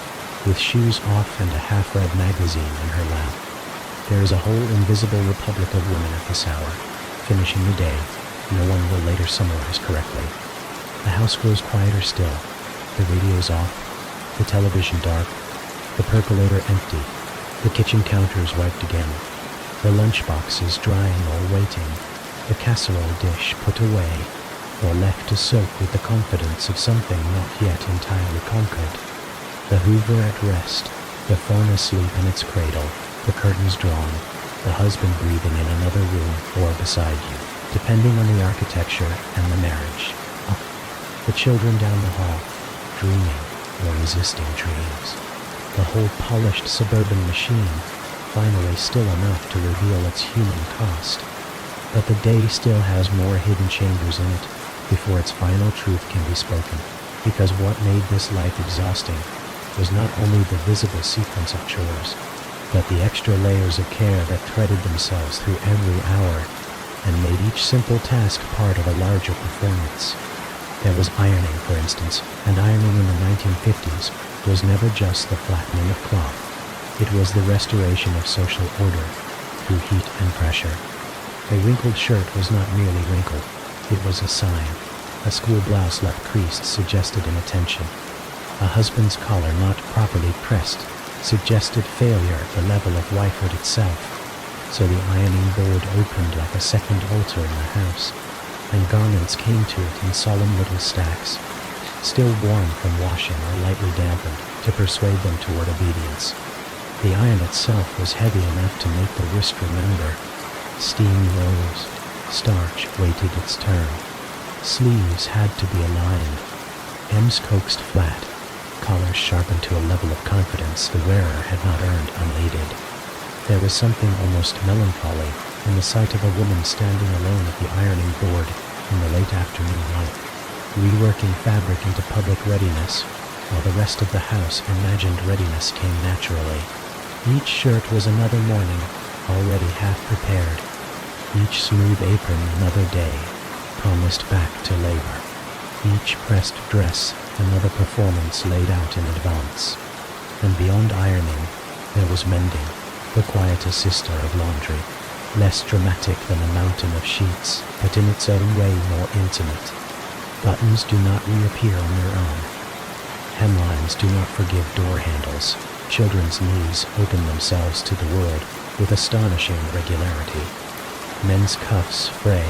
with shoes off and a half-read magazine in her lap. There is a whole invisible republic of women at this hour, finishing the day. No one will later summarize correctly. The house grows quieter still. The radio's off, the television dark, the percolator empty, the kitchen counters wiped again, the lunchbox is drying or waiting, the casserole dish put away, or left to soak with the confidence of something not yet entirely conquered. The Hoover at rest, the phone asleep in its cradle, the curtains drawn, the husband breathing in another room or beside you, depending on the architecture and the marriage. The children down the hall, dreaming or resisting dreams. The whole polished suburban machine, finally still enough to reveal its human cost. But the day still has more hidden chambers in it before its final truth can be spoken, because what made this life exhausting was not only the visible sequence of chores, but the extra layers of care that threaded themselves through every hour and made each simple task part of a larger performance. There was ironing, for instance, and ironing in the 1950s was never just the flattening of cloth. It was the restoration of social order through heat and pressure. A wrinkled shirt was not merely wrinkled, it was a sign. A school blouse left creased suggested inattention. A husband's collar not properly pressed suggested failure at the level of wifehood itself. So the ironing board opened like a second altar in the house, and garments came to it in solemn little stacks, still warm from washing or lightly dampened to persuade them toward obedience. The iron itself was heavy enough to make the wrist remember. Steam rose, starch waited its turn. Sleeves had to be aligned, hems coaxed flat, collars sharpened to a level of confidence the wearer had not earned unaided. There was something almost melancholy in the sight of a woman standing alone at the ironing board in the late afternoon light, reworking fabric into public readiness, while the rest of the house imagined readiness came naturally. Each shirt was another morning, already half prepared. Each smooth apron another day, promised back to labor. Each pressed dress another performance laid out in advance. And beyond ironing, there was mending, the quieter sister of laundry, less dramatic than a mountain of sheets, but in its own way more intimate. Buttons do not reappear on their own. Hemlines do not forgive door handles. Children's knees open themselves to the world with astonishing regularity. Men's cuffs fray,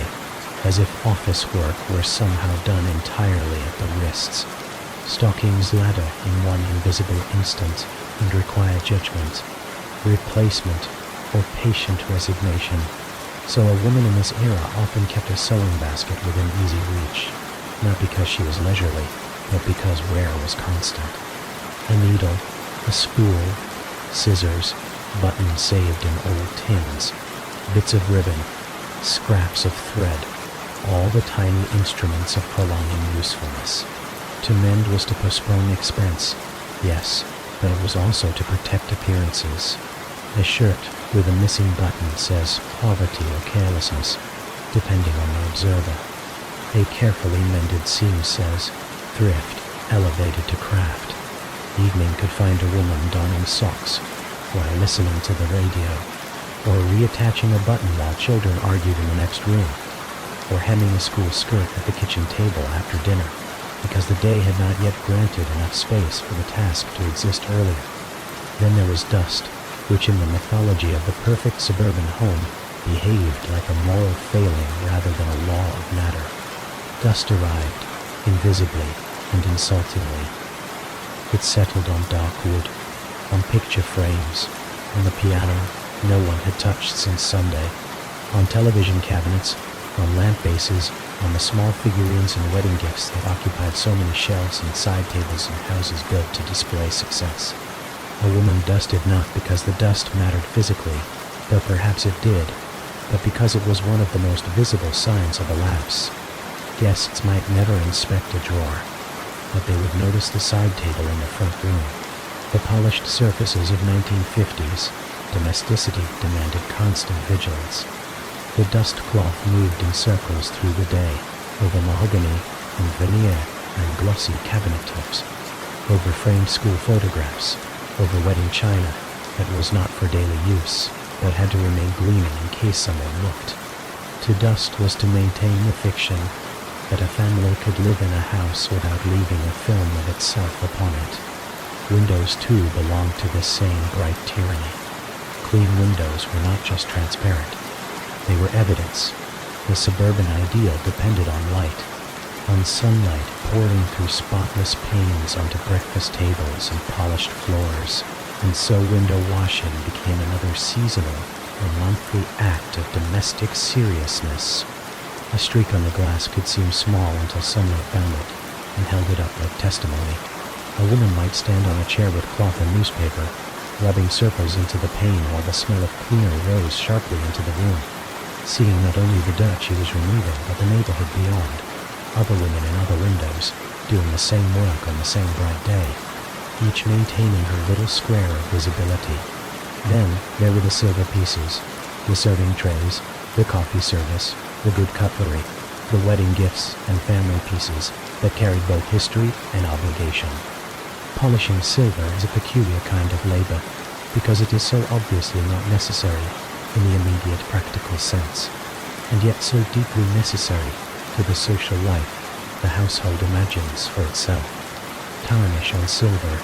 as if office work were somehow done entirely at the wrists. Stockings ladder in one invisible instant and require judgment, replacement, or patient resignation. So a woman in this era often kept a sewing basket within easy reach, not because she was leisurely, but because wear was constant. A needle, a spool, scissors, buttons saved in old tins, bits of ribbon, scraps of thread, all the tiny instruments of prolonging usefulness. To mend was to postpone expense, yes, but it was also to protect appearances. A shirt with a missing button says poverty or carelessness, depending on the observer. A carefully mended seam says thrift, elevated to craft. Evening could find a woman donning socks while listening to the radio, or reattaching a button while children argued in the next room, or hemming a school skirt at the kitchen table after dinner, because the day had not yet granted enough space for the task to exist earlier. Then there was dust, which in the mythology of the perfect suburban home behaved like a moral failing rather than a law of matter. Dust arrived, invisibly and insultingly. It settled on dark wood, on picture frames, on the piano no one had touched since Sunday, on television cabinets, on lamp bases, on the small figurines and wedding gifts that occupied so many shelves and side tables in houses built to display success. A woman dusted not because the dust mattered physically, though perhaps it did, but because it was one of the most visible signs of a lapse. Guests might never inspect a drawer, but they would notice the side table in the front room. The polished surfaces of 1950s domesticity demanded constant vigilance. The dust cloth moved in circles through the day, over mahogany and veneer and glossy cabinet tops, over framed school photographs, over wedding china that was not for daily use, but had to remain gleaming in case someone looked. To dust was to maintain the fiction that a family could live in a house without leaving a film of itself upon it. Windows, too, belonged to this same bright tyranny. Clean windows were not just transparent. They were evidence. The suburban ideal depended on light, on sunlight pouring through spotless panes onto breakfast tables and polished floors, and so window washing became another seasonal or monthly act of domestic seriousness. A streak on the glass could seem small until someone found it and held it up like testimony. A woman might stand on a chair with cloth and newspaper, rubbing circles into the pane while the smell of cleaner rose sharply into the room, seeing not only the dirt she was removing, but the neighborhood beyond, other women in other windows, doing the same work on the same bright day, each maintaining her little square of visibility. Then there were the silver pieces, the serving trays, the coffee service, the good cutlery, the wedding gifts and family pieces that carried both history and obligation. Polishing silver is a peculiar kind of labor, because it is so obviously not necessary in the immediate practical sense, and yet so deeply necessary to the social life the household imagines for itself. Tarnish on silver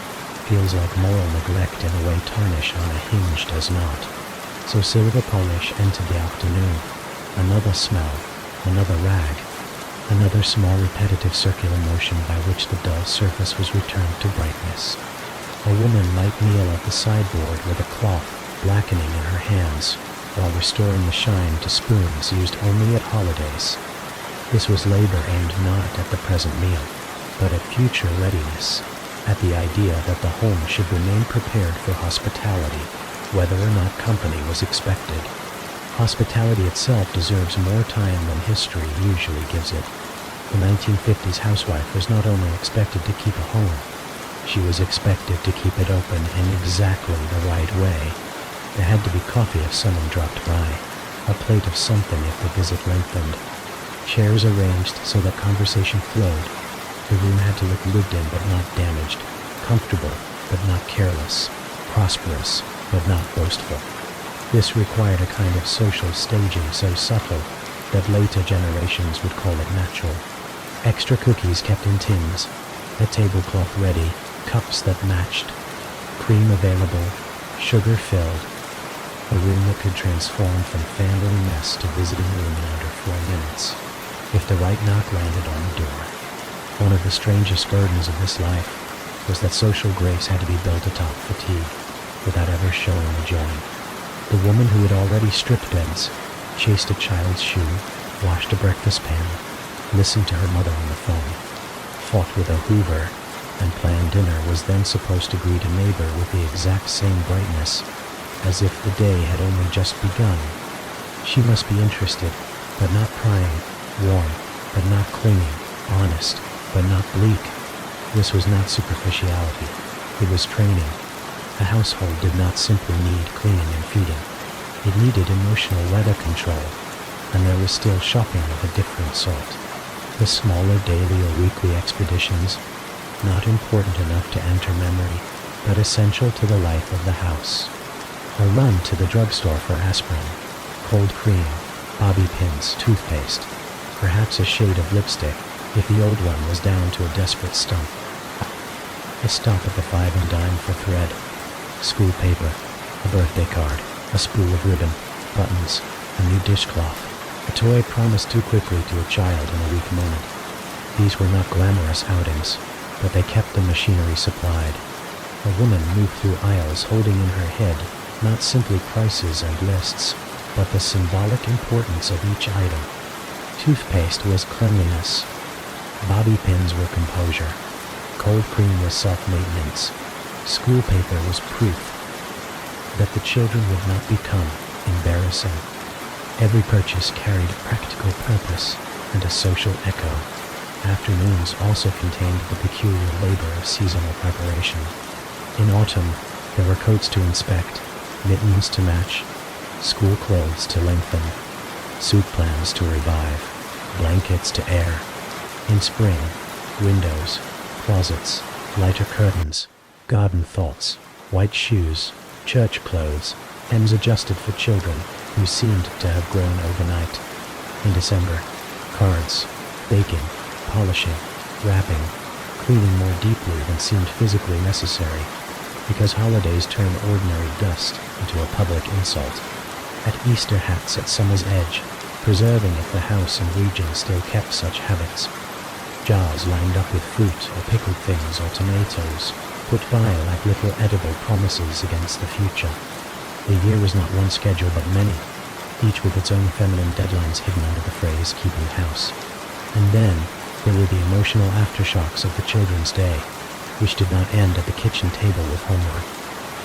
feels like moral neglect in a way tarnish on a hinge does not. So silver polish entered the afternoon, another smell, another rag, another small repetitive circular motion by which the dull surface was returned to brightness. A woman might kneel at the sideboard with a cloth blackening in her hands while restoring the shine to spoons used only at holidays. This was labor aimed not at the present meal, but at future readiness, at the idea that the home should remain prepared for hospitality, whether or not company was expected. Hospitality itself deserves more time than history usually gives it. The 1950s housewife was not only expected to keep a home, she was expected to keep it open in exactly the right way. There had to be coffee if someone dropped by, a plate of something if the visit lengthened, chairs arranged so that conversation flowed. The room had to look lived in but not damaged, comfortable but not careless, prosperous but not boastful. This required a kind of social staging so subtle that later generations would call it natural. Extra cookies kept in tins, a tablecloth ready, cups that matched, cream available, sugar filled, a room that could transform from family mess to visiting room in under 4 minutes, if the right knock landed on the door. One of the strangest burdens of this life was that social grace had to be built atop fatigue, without ever showing the join. The woman who had already stripped beds, chased a child's shoe, washed a breakfast pan, listened to her mother on the phone, fought with a Hoover, and planned dinner was then supposed to greet a neighbor with the exact same brightness, as if the day had only just begun. She must be interested, but not prying, warm, but not clinging, honest, but not bleak. This was not superficiality. It was training. A household did not simply need cleaning and feeding. It needed emotional weather control, and there was still shopping of a different sort. The smaller daily or weekly expeditions, not important enough to enter memory, but essential to the life of the house. A run to the drugstore for aspirin, cold cream, bobby pins, toothpaste, perhaps a shade of lipstick if the old one was down to a desperate stump. A stop at the 5 and dime for thread, school paper, a birthday card, a spool of ribbon, buttons, a new dishcloth, a toy promised too quickly to a child in a weak moment. These were not glamorous outings, but they kept the machinery supplied. A woman moved through aisles holding in her head not simply prices and lists, but the symbolic importance of each item. Toothpaste was cleanliness. Bobby pins were composure. Cold cream was self-maintenance. School paper was proof that the children would not become embarrassing. Every purchase carried a practical purpose and a social echo. Afternoons also contained the peculiar labor of seasonal preparation. In autumn, there were coats to inspect, mittens to match, school clothes to lengthen, soup plans to revive, blankets to air. In spring, windows, closets, lighter curtains, garden thoughts, white shoes, church clothes, hems adjusted for children who seemed to have grown overnight. In December, cards, baking, polishing, wrapping, cleaning more deeply than seemed physically necessary, because holidays turn ordinary dust into a public insult. At Easter hats at summer's edge, preserving if the house and region still kept such habits. Jars lined up with fruit or pickled things or tomatoes, put by like little edible promises against the future. The year was not one schedule but many, each with its own feminine deadlines hidden under the phrase keeping house. And then there were the emotional aftershocks of the children's day, which did not end at the kitchen table with homework.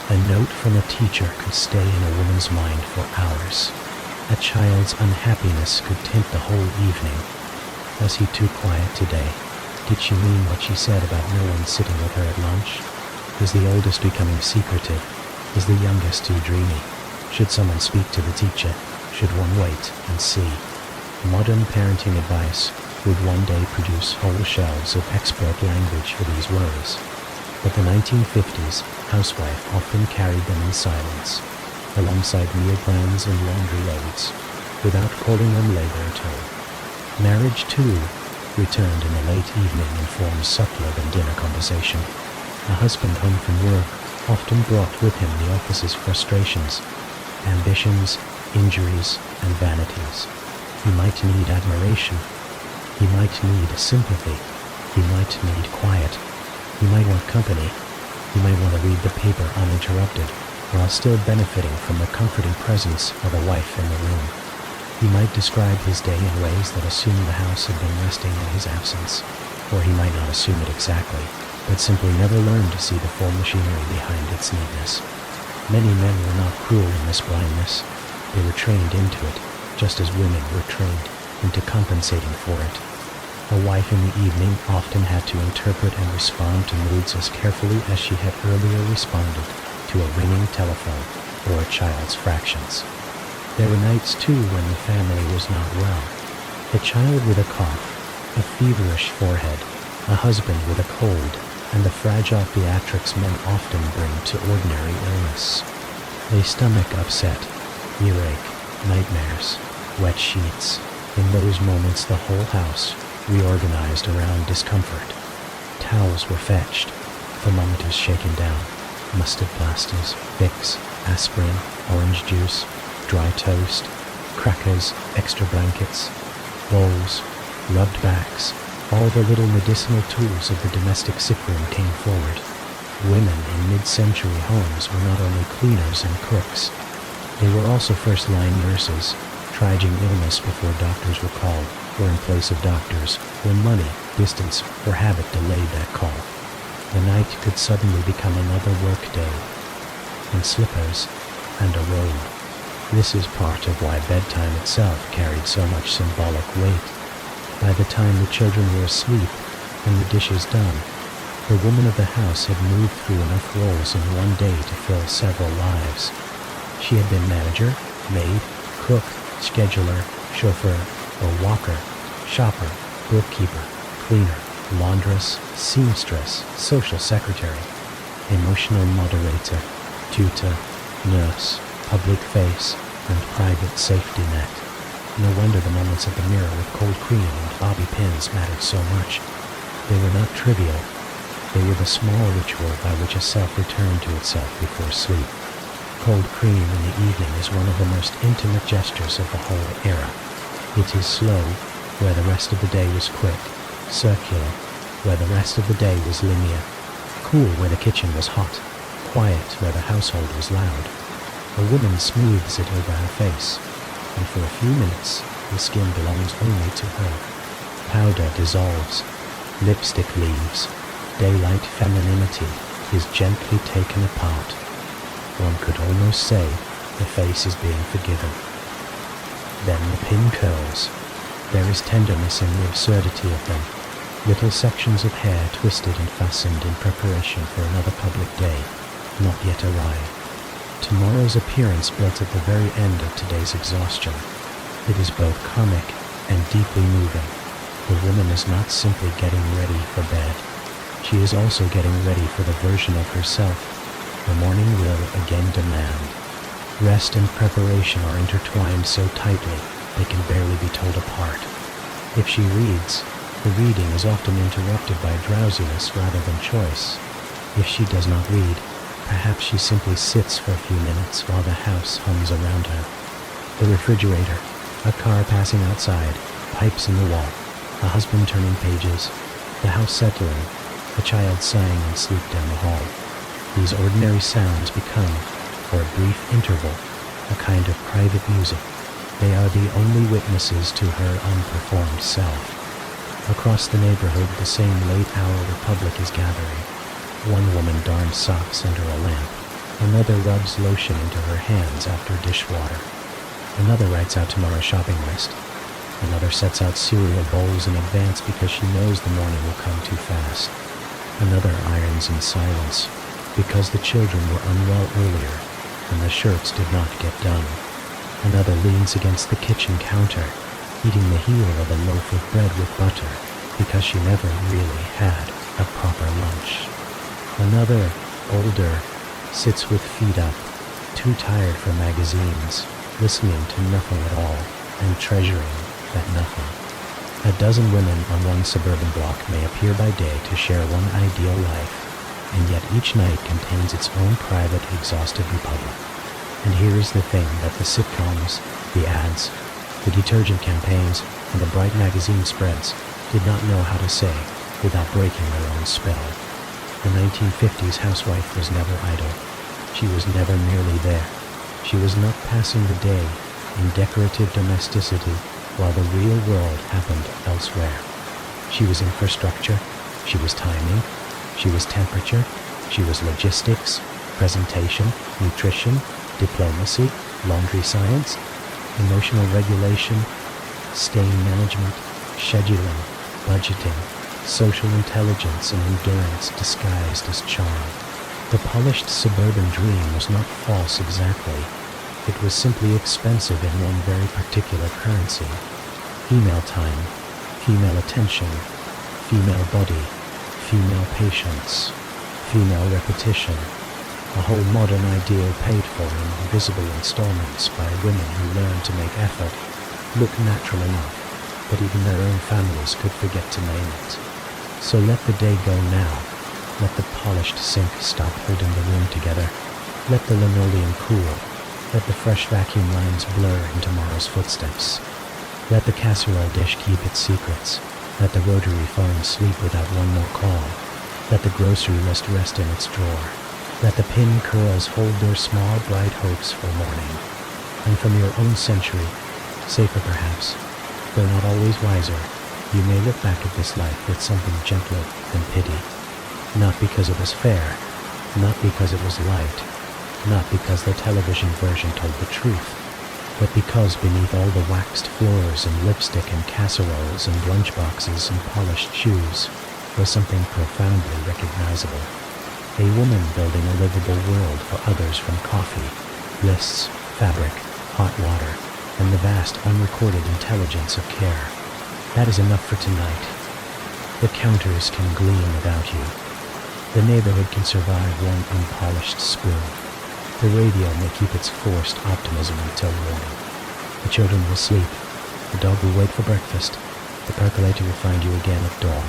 A note from a teacher could stay in a woman's mind for hours. A child's unhappiness could tint the whole evening. Was he too quiet today? Did she mean what she said about no one sitting with her at lunch? Was the oldest becoming secretive? Was the youngest too dreamy? Should someone speak to the teacher? Should one wait and see? Modern parenting advice would one day produce whole shelves of expert language for these worries. But the 1950s housewife often carried them in silence, alongside meal plans and laundry loads, without calling them labor at all. Marriage, too, returned in the late evening in forms subtler than dinner conversation. A husband home from work often brought with him the office's frustrations, ambitions, injuries, and vanities. He might need admiration. He might need sympathy. He might need quiet. He might want company. He might want to read the paper uninterrupted, while still benefiting from the comforting presence of a wife in the room. He might describe his day in ways that assume the house had been resting in his absence, or he might not assume it exactly, but simply never learn to see the full machinery behind its neatness. Many men were not cruel in this blindness. They were trained into it, just as women were trained into compensating for it. A wife in the evening often had to interpret and respond to moods as carefully as she had earlier responded to a ringing telephone or a child's fractions. There were nights, too, when the family was not well. A child with a cough, a feverish forehead, a husband with a cold, and the fragile theatrics men often bring to ordinary illness. A stomach upset, earache, nightmares, wet sheets. In those moments the whole house reorganized around discomfort. Towels were fetched, thermometers shaken down, mustard plasters, Vicks, aspirin, orange juice, dry toast, crackers, extra blankets, bowls, rubbed backs. All the little medicinal tools of the domestic sick room came forward. Women in mid-century homes were not only cleaners and cooks, they were also first-line nurses, triaging illness before doctors were called, or in place of doctors, when money, distance, or habit delayed that call. The night could suddenly become another work day, in slippers and a robe. This is part of why bedtime itself carried so much symbolic weight. By the time the children were asleep and the dishes done, the woman of the house had moved through enough roles in one day to fill several lives. She had been manager, maid, cook, scheduler, chauffeur, or walker, shopper, bookkeeper, cleaner, laundress, seamstress, social secretary, emotional moderator, tutor, nurse, public face, and private safety net. No wonder the moments at the mirror with cold cream and bobby pins mattered so much. They were not trivial. They were the small ritual by which a self returned to itself before sleep. Cold cream in the evening is one of the most intimate gestures of the whole era. It is slow, where the rest of the day was quick, circular, where the rest of the day was linear. cool where the kitchen was hot, quiet where the household was loud. A woman smooths it over her face, and for a few minutes the skin belongs only to her. Powder dissolves, lipstick leaves, daylight femininity is gently taken apart. One could almost say the face is being forgiven. Then the pin curls. There is tenderness in the absurdity of them, little sections of hair twisted and fastened in preparation for another public day, not yet arrived. Tomorrow's appearance built at the very end of today's exhaustion. It is both comic and deeply moving. The woman is not simply getting ready for bed. She is also getting ready for the version of herself the morning will again demand. Rest and preparation are intertwined so tightly they can barely be told apart. If she reads, the reading is often interrupted by drowsiness rather than choice. If she does not read, perhaps she simply sits for a few minutes while the house hums around her. The refrigerator, a car passing outside, pipes in the wall, a husband turning pages, the house settling, a child sighing in sleep down the hall. These ordinary sounds become, for a brief interval, a kind of private music. They are the only witnesses to her unperformed self. Across the neighborhood, the same late-hour republic is gathering. One woman darns socks under a lamp. Another rubs lotion into her hands after dishwater. Another writes out tomorrow's shopping list. Another sets out cereal bowls in advance because she knows the morning will come too fast. Another irons in silence because the children were unwell earlier and the shirts did not get done. Another leans against the kitchen counter, eating the heel of a loaf of bread with butter because she never really had a proper lunch. Another, older, sits with feet up, too tired for magazines, listening to nothing at all and treasuring that nothing. A dozen women on one suburban block may appear by day to share one ideal life, and yet each night contains its own private, exhausted republic. And here is the thing that the sitcoms, the ads, the detergent campaigns, and the bright magazine spreads did not know how to say without breaking their own spell. The 1950s housewife was never idle. She was never merely there. She was not passing the day in decorative domesticity while the real world happened elsewhere. She was infrastructure, she was timing, she was temperature, she was logistics, presentation, nutrition, diplomacy, laundry science, emotional regulation, stain management, scheduling, budgeting, social intelligence and endurance disguised as charm. The polished suburban dream was not false exactly. It was simply expensive in one very particular currency. Female time, female attention, female body, female patience, female repetition. A whole modern ideal paid for in invisible installments by women who learn to make effort look natural enough that even their own families could forget to name it. So let the day go now. Let the polished sink stop holding the room together. Let the linoleum cool. Let the fresh vacuum lines blur in tomorrow's footsteps. Let the casserole dish keep its secrets. Let the rotary phone sleep without one more call. Let the grocery list rest in its drawer. Let the pin curls hold their small, bright hopes for morning. And from your own century, safer perhaps, though not always wiser, you may look back at this life with something gentler than pity. Not because it was fair, not because it was light, not because the television version told the truth, but because beneath all the waxed floors and lipstick and casseroles and lunchboxes and polished shoes was something profoundly recognizable. A woman building a livable world for others from coffee, lists, fabric, hot water, and the vast unrecorded intelligence of care. That is enough for tonight. The counters can gleam without you. The neighborhood can survive one unpolished spoon. The radio may keep its forced optimism until morning. The children will sleep. The dog will wait for breakfast. The percolator will find you again at dawn.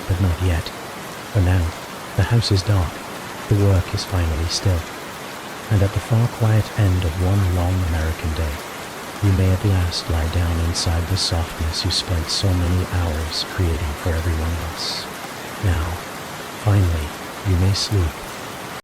But not yet. For now, the house is dark. The work is finally still. And at the far quiet end of one long American day, you may at last lie down inside the softness you spent so many hours creating for everyone else. Now, finally, You may sleep,